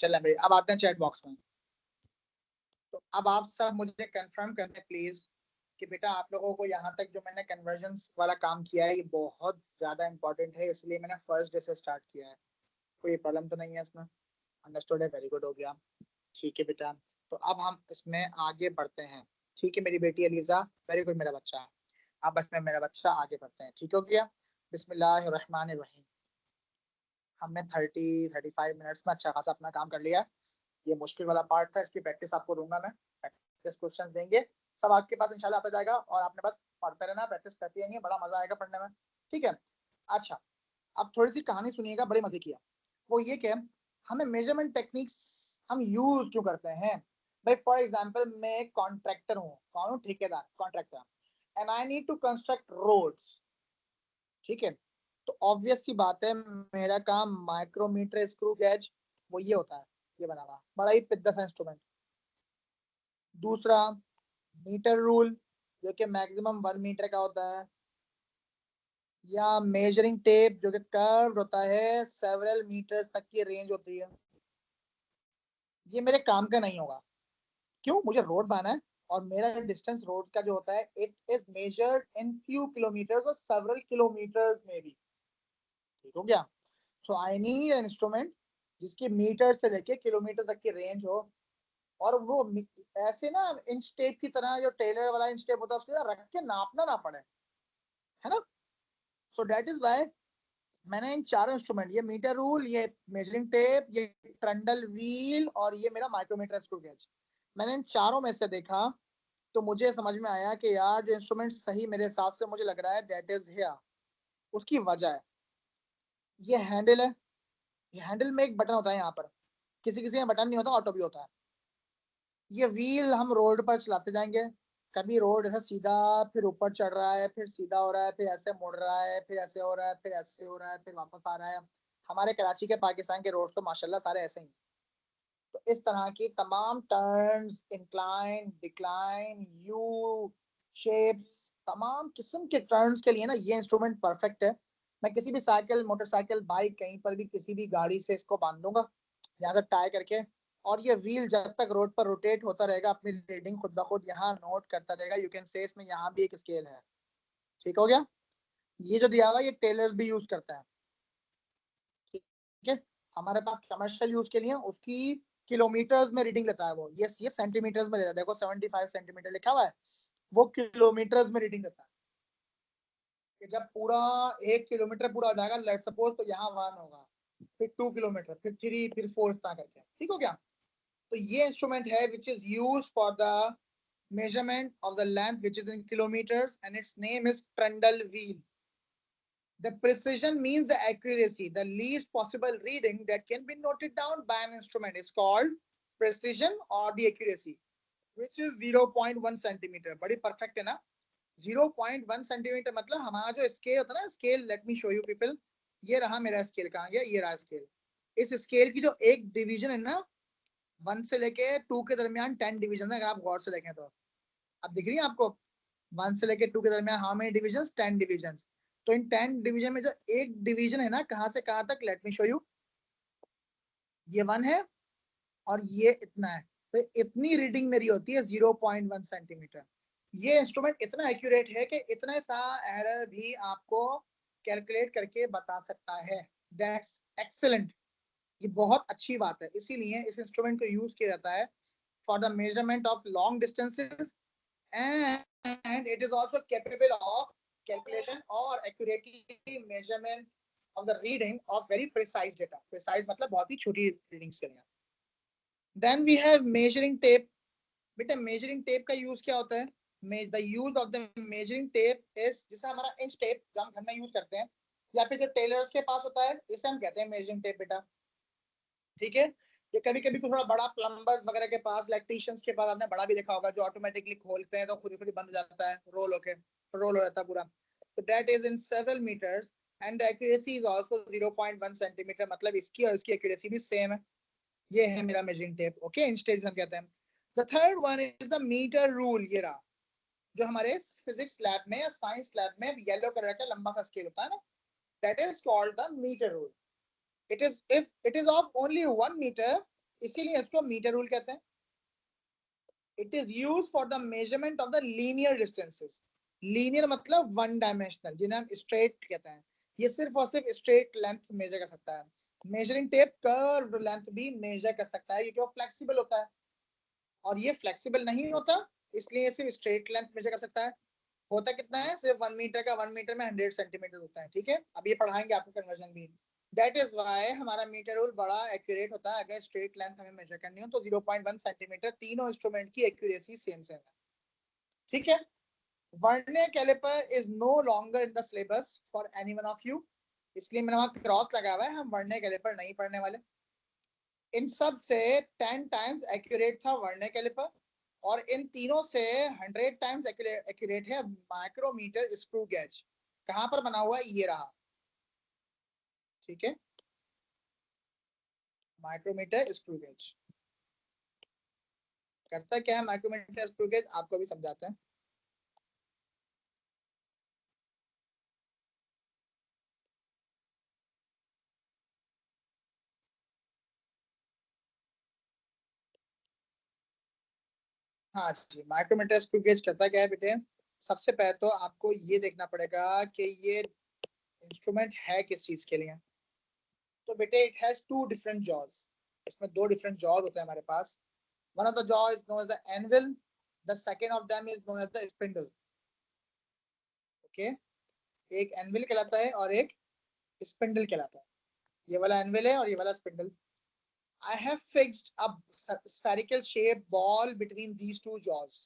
चलें भाई, अब आते हैं चैट बॉक्स में. तो अब आप सब मुझे कंफर्म कर दें प्लीज कि बेटा आप लोगों को यहाँ तक जो मैंने कन्वर्जन्स वाला काम किया है ये बहुत ज्यादा इंपॉर्टेंट है, इसलिए मैंने फर्स्ट डे से स्टार्ट किया है. कोई प्रॉब्लम तो नहीं है इसमें? अंडरस्टूड है, वेरी गुड हो गया. ठीक है बेटा, तो अब हम इसमें आगे बढ़ते हैं. ठीक है मेरी बेटी अलीजा, वेरी गुड मेरा बच्चा. अब इसमें मेरा बच्चा आगे बढ़ते हैं. ठीक हो गया. बिस्मिल्लाहिर्रहमानिर्रहीम. हमने 30-35 मिनट्स में अच्छा खासा अपना काम कर लिया. ये मुश्किल वाला पार्ट था, इसकी प्रैक्टिस आपको दूंगा मैं. प्रैक्टिस क्वेश्चन देंगे, सब आपके पास इंशाल्लाह आता जाएगा और आपने बस पढ़ते रहना, प्रैक्टिस करती रहेंगे, बड़ा मजा आएगा पढ़ने में. ठीक है. अच्छा, अब थोड़ी सी कहानी सुनिएगा, बड़ी मजे की है. वो ये कि हमें मेजरमेंट टेक्निक्स हम यूज क्यों करते हैं भाई? फॉर एग्जांपल मैं एक कॉन्ट्रैक्टर हूँ, कौन हूँ? ठेकेदार, contractor, and I need to construct roads, ठीक है? तो ऑब्वियस सी बात है, मेरा काम माइक्रोमीटर, स्क्रू गेज, वो ये होता है, ये बना हुआ बड़ा ही पिद्दा सा इंस्ट्रूमेंट। दूसरा मीटर रूल, जो कि मैक्सिमम 1 मीटर का होता है, या मेजरिंग टेप जो कि कर्व होता है, सेवरल मीटर्स तक की रेंज होती है। ये मेरे काम का नहीं होगा। क्यों? मुझे रोड बनाना है, और मेरा डिस्टेंस रोड का जो होता है, it is measured in few kilometres और सेवरल किलोमीटर्स में भी। ठीक हो गया? सो आई नीड एन इंस्ट्रूमेंट जिसकी मीटर से लेके किलोमीटर तक की रेंज हो, और वो ऐसे ना इंच टेप की तरह, जो टेलर वाला इंच टेप होता है उसके रख के नापना ना पड़े, है ना? सो दैट इज वाई मैंने इन चारों इंस्ट्रूमेंट, ये मीटर रूल, ये मेजरिंग टेप, ये ट्रंडल व्हील, और ये मेरा माइक्रोमीटर स्क्रू गेज, मैंने इन चारों में से देखा, तो मुझे समझ में आया कि यार जो इंस्ट्रूमेंट सही मेरे हिसाब से मुझे लग रहा है, दैट इज हियर। उसकी वजह है, ये हैंडल है, ये हैंडल में एक बटन होता है यहाँ पर, किसी किसी में बटन नहीं होता, ऑटो भी होता है। ये व्हील हम रोड पर चलाते जाएंगे, कभी रोड ऐसा सीधा, फिर ऊपर चढ़ रहा है, फिर सीधा हो रहा है, फिर ऐसे मुड़ रहा है, फिर ऐसे हो रहा है, फिर ऐसे हो रहा है, फिर वापस आ रहा है। हमारे कराची के, पाकिस्तान के रोड तो माशाल्लाह सारे ऐसे ही। तो इस तरह की तमाम turns, incline, decline, you shapes, तमाम किस्म के टर्न्स के लिए ना ये इंस्ट्रूमेंट परफेक्ट है। मैं किसी भी साइकिल, मोटरसाइकिल, बाइक, कहीं पर भी किसी भी गाड़ी से इसको बांध दूंगा यहाँ से टाई करके, और ये व्हील जब तक रोड पर रोटेट होता रहेगा, अपनी रीडिंग खुद ब खुद यहाँ नोट करता रहेगा। यू कैन से इसमें यहाँ भी एक स्केल है। ठीक हो गया? ये जो दिया हुआ, ये टेलर्स भी यूज करता है, ठीक है? हमारे पास कमर्शियल यूज के लिए उसकी किलोमीटर्स में रीडिंग लेता है वो, ये सेंटीमीटर्स में लेता है। देखो 75 सेंटीमीटर लिखा हुआ है, वो किलोमीटर्स में रीडिंग लेता है। कि जब पूरा 1 किलोमीटर पूरा हो जाएगा, लेट सपोज, तो यहाँ 1 होगा, फिर 2 किलोमीटर, फिर 3, फिर 4, इस तरह करके। ठीक हो गया? तो ये इंस्ट्रूमेंट है which is use for the measurement of the length, which is in kilometers, and its name is trundle wheel. The precision means the accuracy, the least possible reading that can be noted down by an instrument is called precision or the accuracy, which is 0.1 centimeter. बड़ी perfect है ना? 0.1 centimetre मतलब हमारा जो scale होता है ना, scale, let me show you people. ये रहा मेरा स्केल, कहाँ गया? ये रहा स्केल। इस स्केल की जो एक डिवीजन है ना, 1 से लेके 2 के दरमियान 10 डिवीजन है, अगर आप गौर से देखें तो। अब दिख रही है आपको? 1 से लेके 2 के दरमियान हाउ मेनी डिविजन? 10 डिविजन। तो इन 10 डिवीजन में जो एक डिवीजन है ना, कहाँ से कहाँ तक, लेट मी शो यू। ये 1 है, और ये इतना है, तो इतनी रीडिंग मेरी होती है 0.1 सेंटीमीटर। ये इंस्ट्रूमेंट इतना एक्यूरेट है कि इतना सा एरर भी आपको कैलकुलेट करके बता सकता है। That's excellent. ये बहुत अच्छी बात है, इसीलिए इस इंस्ट्रूमेंट को यूज किया जाता है for the measurement of long distances, and it is also capable of calculation or accurately measurement of the reading of very precise data. Precise मतलब बहुत ही छोटी रीडिंग्स के लिए। Then we have measuring tape. बेटा measuring tape का use क्या होता है? The use of the measuring tape is, जैसे हमारा इंच टेप जो हम घर में यूज करते हैं, या फिर जो टेलर्स के पास होता है, इसे हम कहते हैं measuring tape बेटा। ठीक है? ये कभी कभी थोड़ा बड़ा प्लम्बर्स वगैरह के पास, इलेक्ट्रिशियंस के पास आपने बड़ा भी देखा होगा, जो ऑटोमेटिकली खोलते हैं तो खुद ही खुद बंद हो जाता है, रोल हो जाता है पूरा। तो that is in several metres, and the accuracy is also 0.1 centimetre, मतलब इसकी और इसकी एक्यूरेसी भी सेम है। ये है मेरा measuring tape. Okay, inch tape हम कहते हैं। The third one is the metre rule. ये रहा, जो हमारे फिजिक्स लैब में या साइंस लैब में येलो कलर का लंबा सा स्केल होता है ना, that is called the metre rule. It is, if it is of only 1 metre, इसीलिए इसको मीटर रूल कहते हैं। It is use for the measurement of the linear distances. Linear मतलब 1 डायमेंशनल, जिन्हें हम स्ट्रेट कहते हैं। ये सिर्फ और सिर्फ स्ट्रेट लेंथ मेजर कर सकता है। मेजरिंग टेप कर्व लेंथ भी मेजर कर सकता है, क्योंकि वो फ्लेक्सिबल होता है, और ये फ्लेक्सिबल नहीं होता, इसलिए ये सिर्फ स्ट्रेट लेंथ मेजर कर सकता है। होता कितना है? सिर्फ 1 मीटर का, 1 मीटर में 100 सेंटीमीटर होता है। ठीक है? अब ये पढ़ाएंगे आपको कन्वर्जन भी। दैट इज वाई हमारा मीटर रूल बड़ा एक्यूरेट होता है। अगर स्ट्रेट लेंथ हमें मेजर करनी हो तो 0.1 सेंटीमीटर, तीनों इंस्ट्रूमेंट की एक्यूरेसी सेम सेम है। ठीक है? Vernier caliper is no longer in the syllabus for any one of you, इसलिए मैंने वहां क्रॉस लगा हुआ है, हम वर्नियर कैलिपर नहीं पढ़ने वाले। इन सब से 10 टाइम्स एक्यूरेट था वर्नियर कैलिपर, और इन तीनों से 100 टाइम्स एक्यूरेट है माइक्रोमीटर स्क्रू गेज। कहां पर बना हुआ है? ये रहा, ठीक है, माइक्रोमीटर स्क्रू गेज। करता क्या है माइक्रोमीटर स्क्रू गेज, आपको भी समझाते हैं। हाँ जी, माइक्रोमीटर स्क्रू गेज करता क्या है बेटे? सबसे पहले तो आपको ये देखना पड़ेगा कि ये इंस्ट्रूमेंट है किस चीज के लिए। तो बेटे it has two different jaws, इसमें दो डिफरेंट जॉज होते हैं हमारे पास। One of the jaw is known as the anvil, the second of them is known as the spindle. Okay, एक एनविल कहलाता है और एक स्पिंडल कहलाता है। ये वाला एनविल है और ये वाला spindle. I have fixed a spherical shaped ball between these two jaws.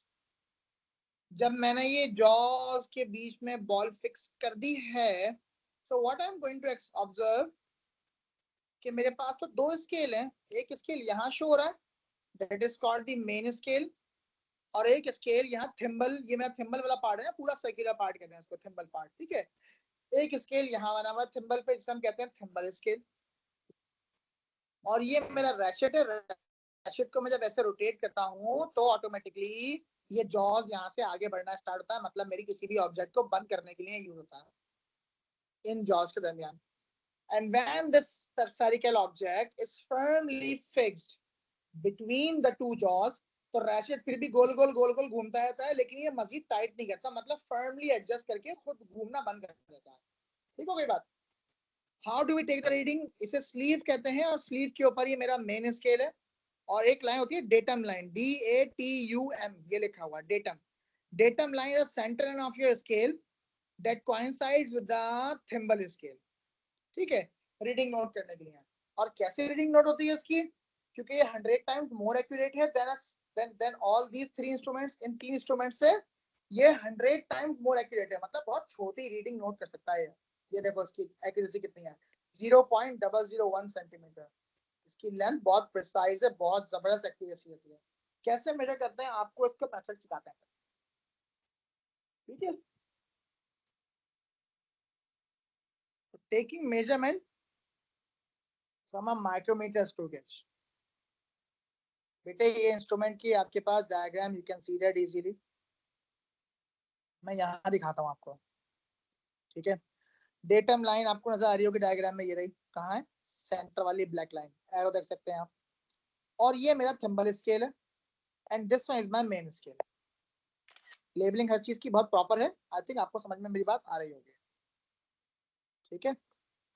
जब मैंने ये jaws के बीच में बॉल फिक्स कर दी है, so what I'm going to observe कि मेरे पास तो दो स्केल हैं। एक स्केल यहाँ शो हो रहा है, that is called the main scale, और एक स्केल यहाँ थिम्बल, ये मेरा थिम्बल वाला पार्ट है ना, पूरा सर्कुलर पार्ट कहते हैं इसको, थिम्बल पार्ट, ठीक है। एक स्केल यहाँ बना हुआ थिम्बल पे, जिसे हम कहते हैं थिम्बल स्केल, और ये मेरा रैशेट है। रैशेट को मैं जब ऐसे रोटेट करता हूँ तो ऑटोमेटिकली ये जॉज यहाँ से आगे बढ़ना स्टार्ट होता है, मतलब मेरी किसी भी ऑब्जेक्ट को बंद करने के लिए यूज होता है इन जॉज के दरमियान। And when this spherical object is firmly fixed between the two jaws, तो रैशेट फिर भी गोल गोल गोल गोल घूमता रहता है, लेकिन ये मजीद टाइट नहीं करता, मतलब फर्मली एडजस्ट करके खुद घूमना बंद कर देता है। ठीक हो गई बात? How do we take the reading? इसे स्लीव कहते हैं, और स्लीव के ऊपर ये मेरा मेन स्केल है, और एक लाइन होती है डेटम लाइन, DATUM, ये लिखा हुआ datum. Datum line is centre line of your scale that coincides with the thimble scale. ठीक है, रीडिंग नोट करने के लिए। और कैसे रीडिंग नोट होती है इसकी? क्योंकि ये 100 टाइम्स मोर एक्यूरेट है than all these three instruments. इन तीन इंस्ट्रूमेंट से ये 100 टाइम्स मोर एक्यूरेट है, मतलब बहुत छोटी रीडिंग नोट कर सकता है। ये देखो इसकी एक्यूरेसी कितनी है, 0.001 सेंटीमीटर। इसकी लेंथ बहुत प्रिसाइज है, बहुत जबरदस्त एक्यूरेसी होती है। कैसे मेजर करते हैं आपको इसका मेथड सिखाते हैं, ठीक है। Taking measurement from a micrometer screw gauge. बेटे ये इंस्ट्रूमेंट की आपके पास diagram, you can see that easily. मैं यहाँ दिखाता हूँ आपको, ठीक है। डेटम लाइन आपको नजर आ रही होगी डायग्राम में, ये रही, कहाँ है? सेंटर वाली ब्लैक लाइन, एरो देख सकते हैं आप। और ये मेरा थिम्बल स्केल है, and this one is my main scale. Labelling हर चीज की बहुत प्रॉपर है, आई थिंक आपको समझ में मेरी बात आ रही होगी, ठीक है।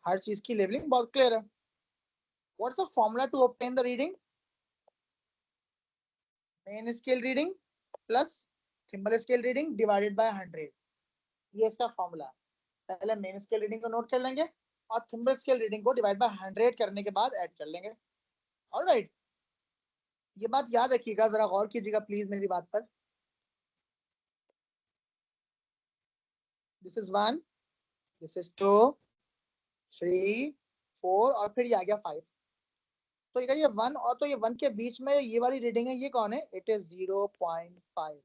हर चीज की लेबलिंग बहुत क्लियर है। What's the formula to obtain the reading? Main scale reading plus thimble scale reading divided by 100, ये इसका फॉर्मूला है। पहले मेन स्केल रीडिंग को नोट कर लेंगे, और थिम्बल स्केल रीडिंग को डिवाइड बाय 100 करने के बाद ऐड कर लेंगे। ऑलराइट, ये बात याद रखिएगा, जरा गौर कीजिएगा प्लीज मेरी बात पर। दिस इज 1, दिस इज 2, 3, 4, और फिर ये आ गया 5। तो ये 1, और तो ये 1 के बीच में ये वाली रीडिंग है, ये कौन है? It is 0.5,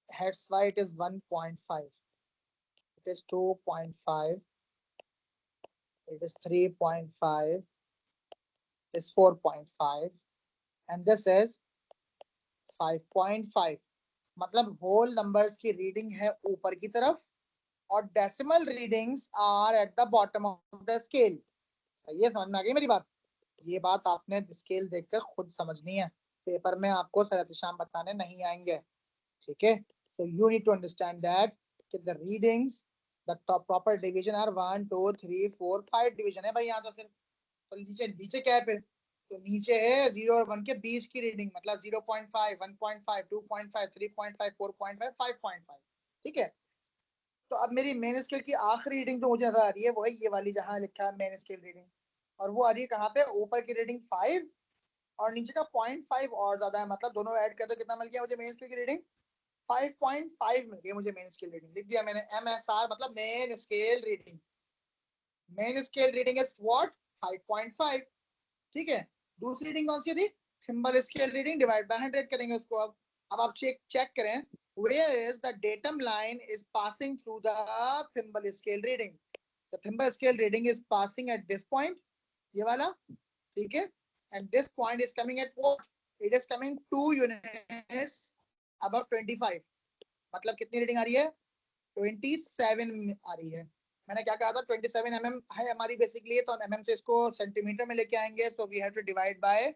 heads why it is 1.5, it is 2.5, it is 3.5, it is 4.5, and this is 5.5। मतलब होल नंबर्स की रीडिंग है ऊपर की तरफ, और decimal readings are at the bottom of the scale. सही है, समझ में आ गई मेरी बात? ये बात आपने स्केल देखकर खुद समझनी है, पेपर में आपको सरहद बताने नहीं आएंगे, ठीक है। So you need to understand that the readings, the proper division are 1 2 3 4 5 division है भाई यहाँ तो सिर्फ। तो नीचे नीचे क्या है फिर? तो नीचे है 0 और 1 के बीच की रीडिंग, मतलब 0.5, 1.5, 2.5, 3.5, 4.5, 5.5, ठीक है। तो अब मेरी मेन स्केल की आखिरी रीडिंग जो मुझे नजर आ रही है वो है ये वाली, जहां लिखा है मेन स्केल रीडिंग, और वो आ रही है कहाँ पे? ऊपर की रीडिंग 5, और नीचे का 0.5 और ज्यादा है, मतलब दोनों ऐड कर दो, कितना मिल गया मुझे मेन स्केल की रीडिंग? 5.5 मिल गई मुझे मेन स्केल रीडिंग। लिख दिया मैंने, MSR मतलब main scale reading. Main scale reading is what? 5.5। ठीक है। दूसरी रीडिंग कौन सी थी? Thimble scale reading divide by 100 करेंगे उसको। अब आप चेक करें, where is the datum line is passing through the thimble scale reading. The thimble scale reading is passing at this point, ये वाला, ठीक है। And this point is coming at what? It is coming 2 units above 25। मतलब कितनी reading आ रही है? 27 आ रही है। मैंने क्या कहा था? 27 mm है हमारी बेसिकली, तो हम mm से इसको सेंटीमीटर में लेके आएंगे। So we have to divide by,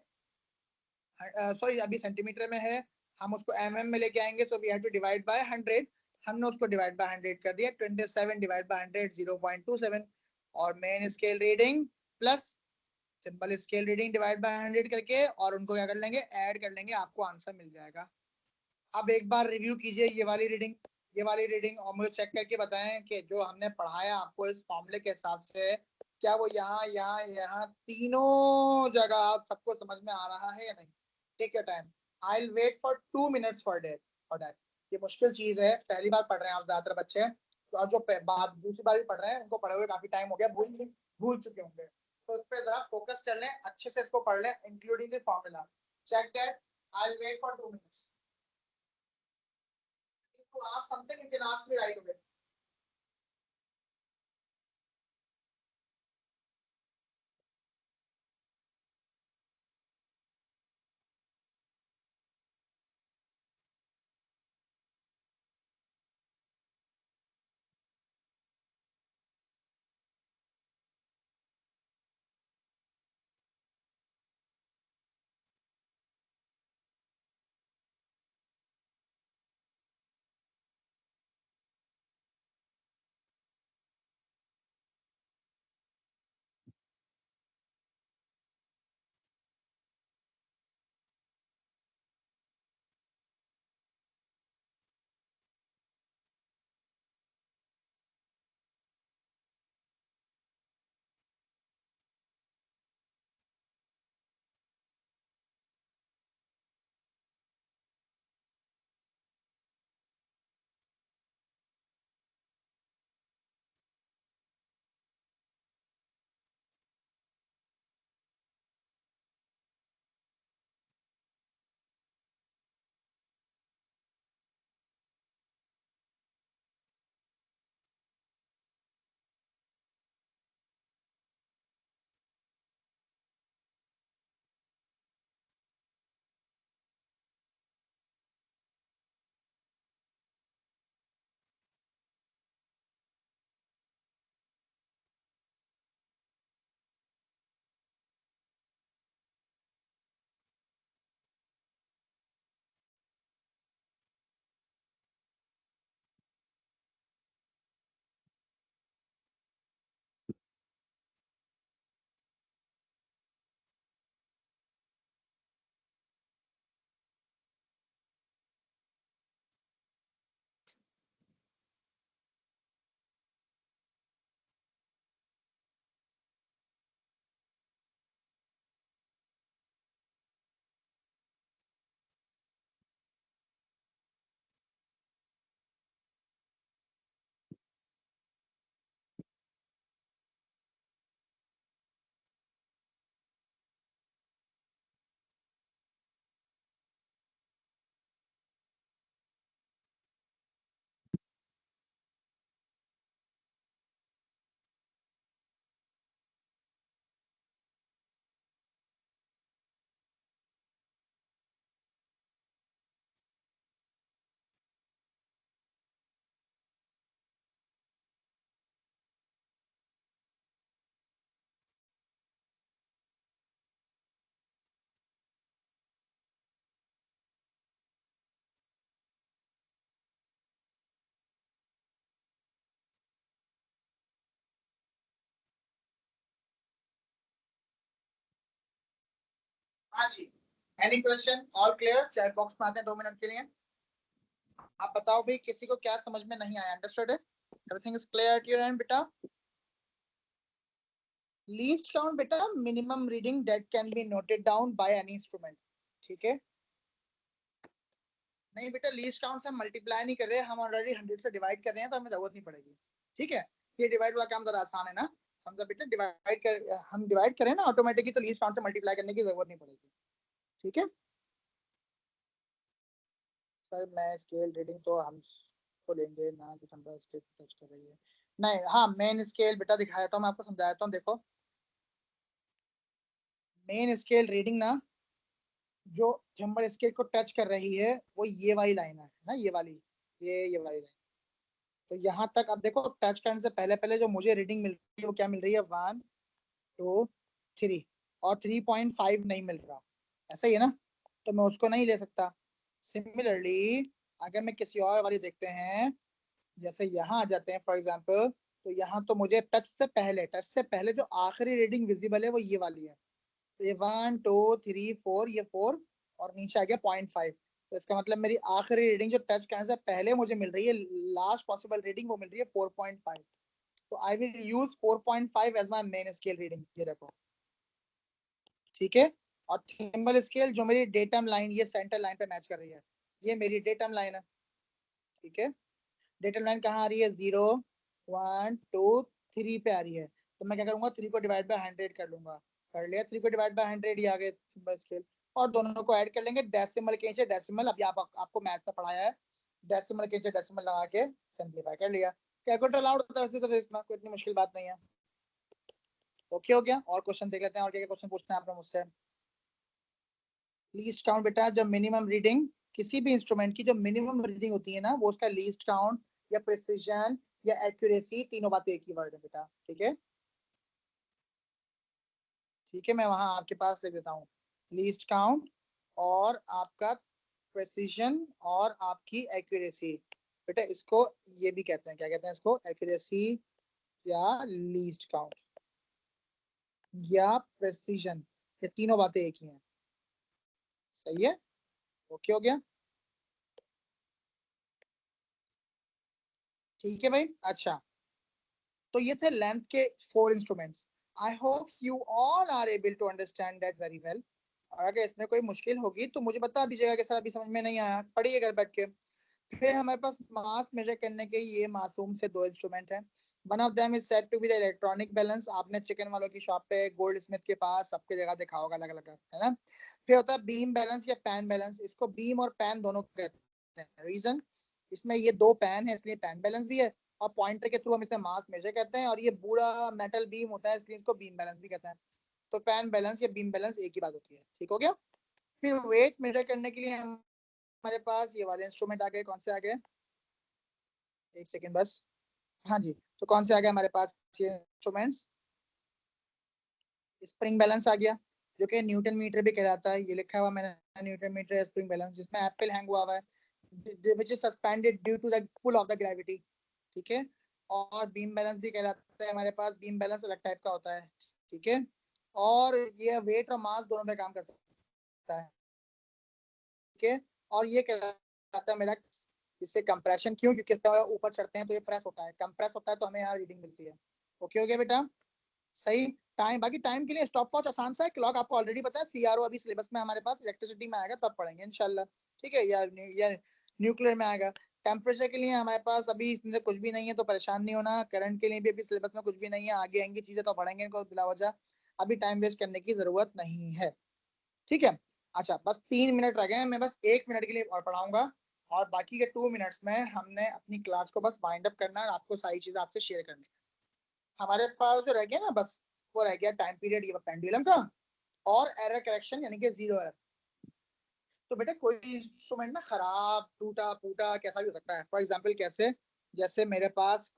sorry अभी सेंटीमीटर में है, हम उसको mm में लेके आएंगे। So we have to divide by 100। हमने उसको डिवाइड बाय 100 कर दिया। 27 डिवाइड बाय 100 0.27। और main scale reading plus simple scale reading divide by 100 करके, और उनको क्या कर लेंगे? ऐड कर लेंगे, आपको आंसर मिल जाएगा। अब एक बार रिव्यू कीजिए ये वाली रीडिंग, ये वाली रीडिंग, और मुझे चेक करके बताएं कि जो हमने पढ़ाया आपको इस फॉर्मूले के हिसाब से, क्या वो यहाँ यहाँ यहाँ तीनों जगह आप सबको समझ में आ रहा है या नहीं? Take your time, I will wait for 2 minutes for that. ये मुश्किल चीज है, पहली बार पढ़ रहे हैं आप ज्यादातर बच्चे, तो और जो बात दूसरी बार भी पढ़ रहे हैं उनको पढ़े हुए काफी टाइम हो गया, भूल चुके होंगे। तो इस पे जरा फोकस कर लें, अच्छे से इसको पढ़ लें, including the formula. Check that, I will wait for 2 minutes. To ask something, you can ask me right away. हाँ जी, any question? All clear? Chat box में आते हैं 2 मिनट के लिए। आप बताओ भाई, किसी को क्या समझ में नहीं आया? अंडरस्टूड है? Everything is clear at your and बेटा? लीस्ट काउंट बेटा, minimum reading that can be noted down by any instrument, ठीक है? नहीं बेटा, लीस्ट काउंट से हम मल्टीप्लाई नहीं कर रहे हैं, हम ऑलरेडी 100 से डिवाइड कर रहे हैं, तो हमें जरूरत नहीं पड़ेगी, ठीक है? ये डिवाइड वाला काम जरा आसान है ना। हम जब बेटा हम डिवाइड करें ना ऑटोमेटिकली, तो लीस्ट काउंट से मल्टीप्लाई करने की जरूरत नहीं पड़ेगी। ठीक है सर, मैं स्केल रीडिंग तो हम को लेंगे ना, कुछ हम स्केल टच कर रही है नहीं। हाँ मेन स्केल बेटा दिखाया था, मैं आपको समझाया था। देखो मेन स्केल रीडिंग ना जो थंबल स्केल को टच कर रही है वो ये वाली लाइन है ना, ये वाली, ये वाली लाइन। तो यहाँ तक अब देखो, टच करने से पहले पहले जो मुझे रीडिंग मिल रही है वो क्या मिल रही है, 1 2 3, और 3.5 नहीं मिल रहा, ऐसा ही है ना, तो मैं उसको नहीं ले सकता। सिमिलरली अगर मैं किसी और वाली देखते हैं, जैसे यहाँ आ जाते हैं फॉर एग्जाम्पल, तो यहाँ तो मुझे टच से पहले जो आखिरी रीडिंग विजिबल है वो ये वाली है। तो ये 1 2 3 4, ये 4, और नीचे आ गया 0.5। तो इसका मतलब मेरी आखिरी रीडिंग जो टच करने से पहले मुझे मिल रही है, लास्ट पॉसिबल रीडिंग, वो मिल रही है 4.5। तो I will use 4.5 as my main scale reading, ये देखो। ठीक है, और थिम्बल स्केल जो मेरी डेटम लाइन, ये सेंटर लाइन पे मैच कर रही है, ये मेरी डेटम लाइन है। ठीक है, डेटम लाइन कहाँ आ रही है, 0 1 2 3 पे आ रही है। तो मैं क्या करूंगा, 3 को डिवाइड बाय 100 कर लूंगा। कर लिया, 3 को डिवाइड बाय 100 ही आ गए सिंबल स्केल। और दोनों को ऐड कर लेंगे डेसिमल के नीचे डेसिमल, अभी आपको मैथ में पढ़ाया है, डेसिमल के नीचे डेसिमल लगा के सिंप्लीफाई कर लिया। कैलकुलेटर अलाउड होता है वैसे तो, इसमें कोई इतनी मुश्किल बात नहीं है। ओके हो गया, और क्वेश्चन देख लेते हैं, और क्या क्या क्वेश्चन पूछना है आपने मुझसे। लीस्ट काउंट बेटा, जब मिनिमम रीडिंग किसी भी इंस्ट्रूमेंट की जो मिनिमम रीडिंग होती है ना, वो उसका लीस्ट काउंट या प्रिसिजन या एक्यूरेसी, तीनों बातें एक ही वर्ड है बेटा। ठीक है, ठीक है, मैं वहां आपके पास लिख देता हूँ, लीस्ट काउंट और आपका प्रिसिजन और आपकी एक्यूरेसी। बेटा इसको ये भी कहते हैं, क्या कहते हैं इसको, एक्यूरेसी या लीस्ट काउंट या प्रिसिजन, ये तीनों बातें एक ही हैं। सही है, ओके हो गया। ठीक है भाई, अच्छा, तो ये थे लेंथ के 4 instruments. I hope you all are able to understand that very well. अगर इसमें कोई मुश्किल होगी तो मुझे बता दीजिएगा कि सर अभी समझ में नहीं आया, पढ़िए घर बैठ के। फिर हमारे पास मास मेजर करने के ये मासूम से 2 इंस्ट्रूमेंट हैं। One of them is said to be the electronic balance. आपने चिकन वालों की शॉप पे, गोल्ड स्मिथ के पास, सबके जगह देखा होगा अलग अलग, है ना। फिर होता है बीम बैलेंस या पैन बैलेंस। इसको बीम और पैन दोनों कहते हैं। रीजन, इसमें ये 2 पैन है इसलिए पैन बैलेंस भी है, और पॉइंटर के थ्रू हम इसे मास मेजर करते हैं, और ये बूढ़ा मेटल बीम होता है इसलिए इसको बीम बैलेंस भी कहते हैं। तो पैन बैलेंस या बीम बैलेंस एक ही बात होती है। ठीक हो गया। फिर वेट मेजर करने के लिए हमारे पास ये वाले इंस्ट्रूमेंट आ गए। कौन से आ गए, एक सेकेंड बस। हाँ जी, तो कौन से आ गए हमारे पास ये इंस्ट्रूमेंट्स, स्प्रिंग बैलेंस आ गया, जो कि न्यूटन मीटर भी कहलाता है। ये लिखा हुआ मैंने, न्यूटन मीटर स्प्रिंग बैलेंस, जिसमें एप्पल हैंग हुआ हुआ है, which is suspended due to the pull of the gravity. ठीक है, और बीम बैलेंस भी कहलाता है हमारे पास। बीम बैलेंस अलग टाइप का होता है। ठीक है, और ये वेट और मास दोनों पे काम कर सकता है। ठीक है, और ये कहलाता है मेरा, इससे कंप्रेशन, क्यों, क्योंकि ऊपर चढ़ते हैं तो ये प्रेस होता है, कंप्रेस होता है तो हमें यहाँ रीडिंग मिलती है। ओके हो गया बेटा, सही। टाइम, बाकी टाइम के लिए स्टॉप वॉच आसान सा है, क्लॉक आपको ऑलरेडी पता है, सीआरओ अभी सिलेबस में हमारे पास इलेक्ट्रिसिटी में आएगा तब पढ़ेंगे इंशाल्लाह। ठीक है, या न्यूक्लियर में आएगा। टेम्परेचर के लिए हमारे पास अभी इसमें कुछ भी नहीं है, तो परेशान नहीं होना। करंट के लिए भी अभी सिलेबस में कुछ भी नहीं है, आगे आएंगी चीजें तो पढ़ेंगे इनको बिला वजह, अभी टाइम वेस्ट करने की जरूरत नहीं है। ठीक है, अच्छा, बस 3 मिनट रह गए हैं, मैं बस 1 मिनट के लिए और पढ़ाऊंगा, और बाकी के 2 मिनट्स में हमने अपनी क्लास को बस वाइंड अप करना है, आपको सारी चीजें आपसे शेयर करनी है। हमारे पास जो रह गया ना बस, वो रह गया टाइम पीरियड, ये पेंडुलम का, और एरर करेक्शन यानी कि जीरो एरर। तो बेटा कोई इंस्ट्रूमेंट ना खराब, टूटा फूटा कैसा भी हो सकता है। फॉर एग्जाम्पल कैसे, जैसे मेरे पास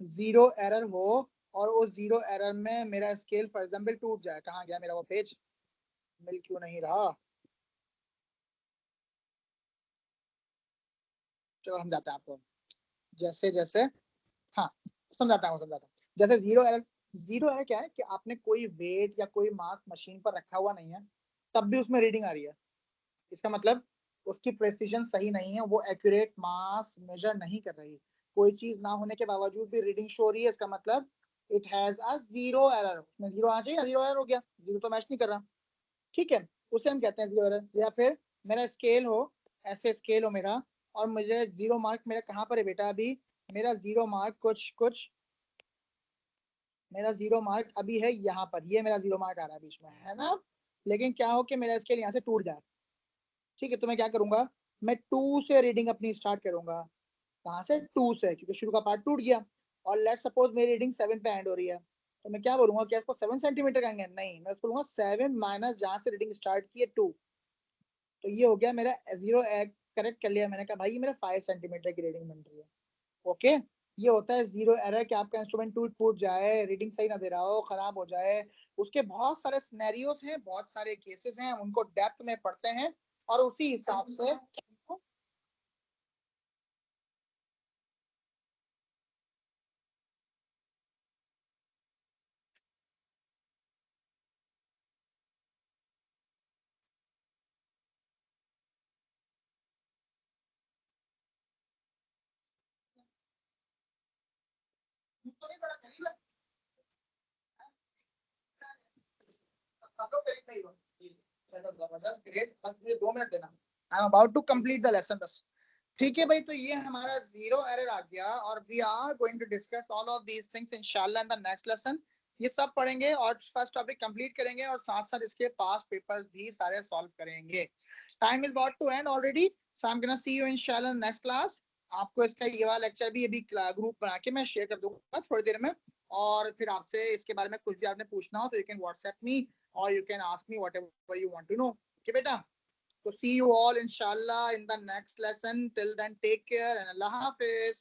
जीरो एरर हो, और वो जीरो एरर में मेरा स्केल फॉर एग्जाम्पल टूट जाए। कहाँ गया मेरा वो पेज, मिल क्यों नहीं रहा, चलो समझाते हैं आपको। जैसे जैसे, हाँ समझाता हूँ। जैसे जीरो एरर क्या है कि आपने कोई वेट या कोई मास मशीन पर रखा हुआ नहीं है, तब भी उसमें रीडिंग आ रही है। इसका मतलब उसकी प्रेसिजन सही नहीं है, वो एक्यूरेट मास मेजर नहीं कर रही। कोई चीज ना होने के बावजूद भी रीडिंग शो हो रही है, इसका मतलब it has a zero error. उसमें जीरो आना चाहिए ना, जीरो एरर हो गया, जीरो तो मैच नहीं कर रहा। ठीक है, उसे हम कहते हैं जीरो एरर। या फिर मेरा स्केल हो, ऐसे स्केल हो मेरा, और मुझे जीरो मार्क मेरा कहाँ पर है बेटा, अभी मेरा जीरो मार्क कुछ कुछ मेरा 0 मार्क अभी है यहाँ पर, ये मेरा 0 मार्क आ रहा है बीच में, है ना। लेकिन क्या हो कि मेरा स्केल यहाँ से टूट जाए, ठीक है। तो मैं क्या करूंगा, मैं 2 से रीडिंग अपनी स्टार्ट करूंगा। कहाँ से, 2 से, क्योंकि शुरू का पार्ट टूट गया। और लेट सपोज मेरी रीडिंग 7 पे एंड हो रही है, तो मैं क्या बोलूंगा, क्या इसको 7 सेंटीमीटर कहेंगे, नहीं, मैं उसको बोलूंगा 7 माइनस जहां से रीडिंग स्टार्ट की है 2। तो ये हो गया मेरा 0। करेक्ट कर लिया मैंने, कहा भाई ये मेरा 5 सेंटीमीटर की रीडिंग बन रही है। ओके, ये होता है 0 एरर कि आपका इंस्ट्रूमेंट टूट फूट जाए, रीडिंग सही ना दे रहा हो, खराब हो जाए। उसके बहुत सारे सिनेरियोज हैं, बहुत सारे केसेस हैं, उनको डेप्थ में पढ़ते हैं और उसी हिसाब से जबरदस्त, ग्रेट। बस मुझे 2 मिनट देना, I am about to complete the lesson बस। ठीक है भाई, तो ये हमारा 0 एरर आ गया और we are going to discuss all of these things इंशाल्लाह इन द नेक्स्ट लेसन। ये सब पढ़ेंगे और फर्स्ट टॉपिक कंप्लीट करेंगे और साथ साथ इसके पास पेपर्स भी सारे सॉल्व करेंगे। Time is about to end already, so I am gonna see you इंशाल्लाह नेक्स्ट क्लास। आपको इसका ये वाला लेक्चर भी अभी ग्रुप बना के मैं शेयर कर दूंगा थोड़ी देर में। और फिर आपसे इसके बारे में कुछ भी आपने पूछना हो तो you can WhatsApp me or you can ask me whatever you want to know. Okay, beta. So see you all inshallah in the next lesson. Till then, take care and Allah Hafiz.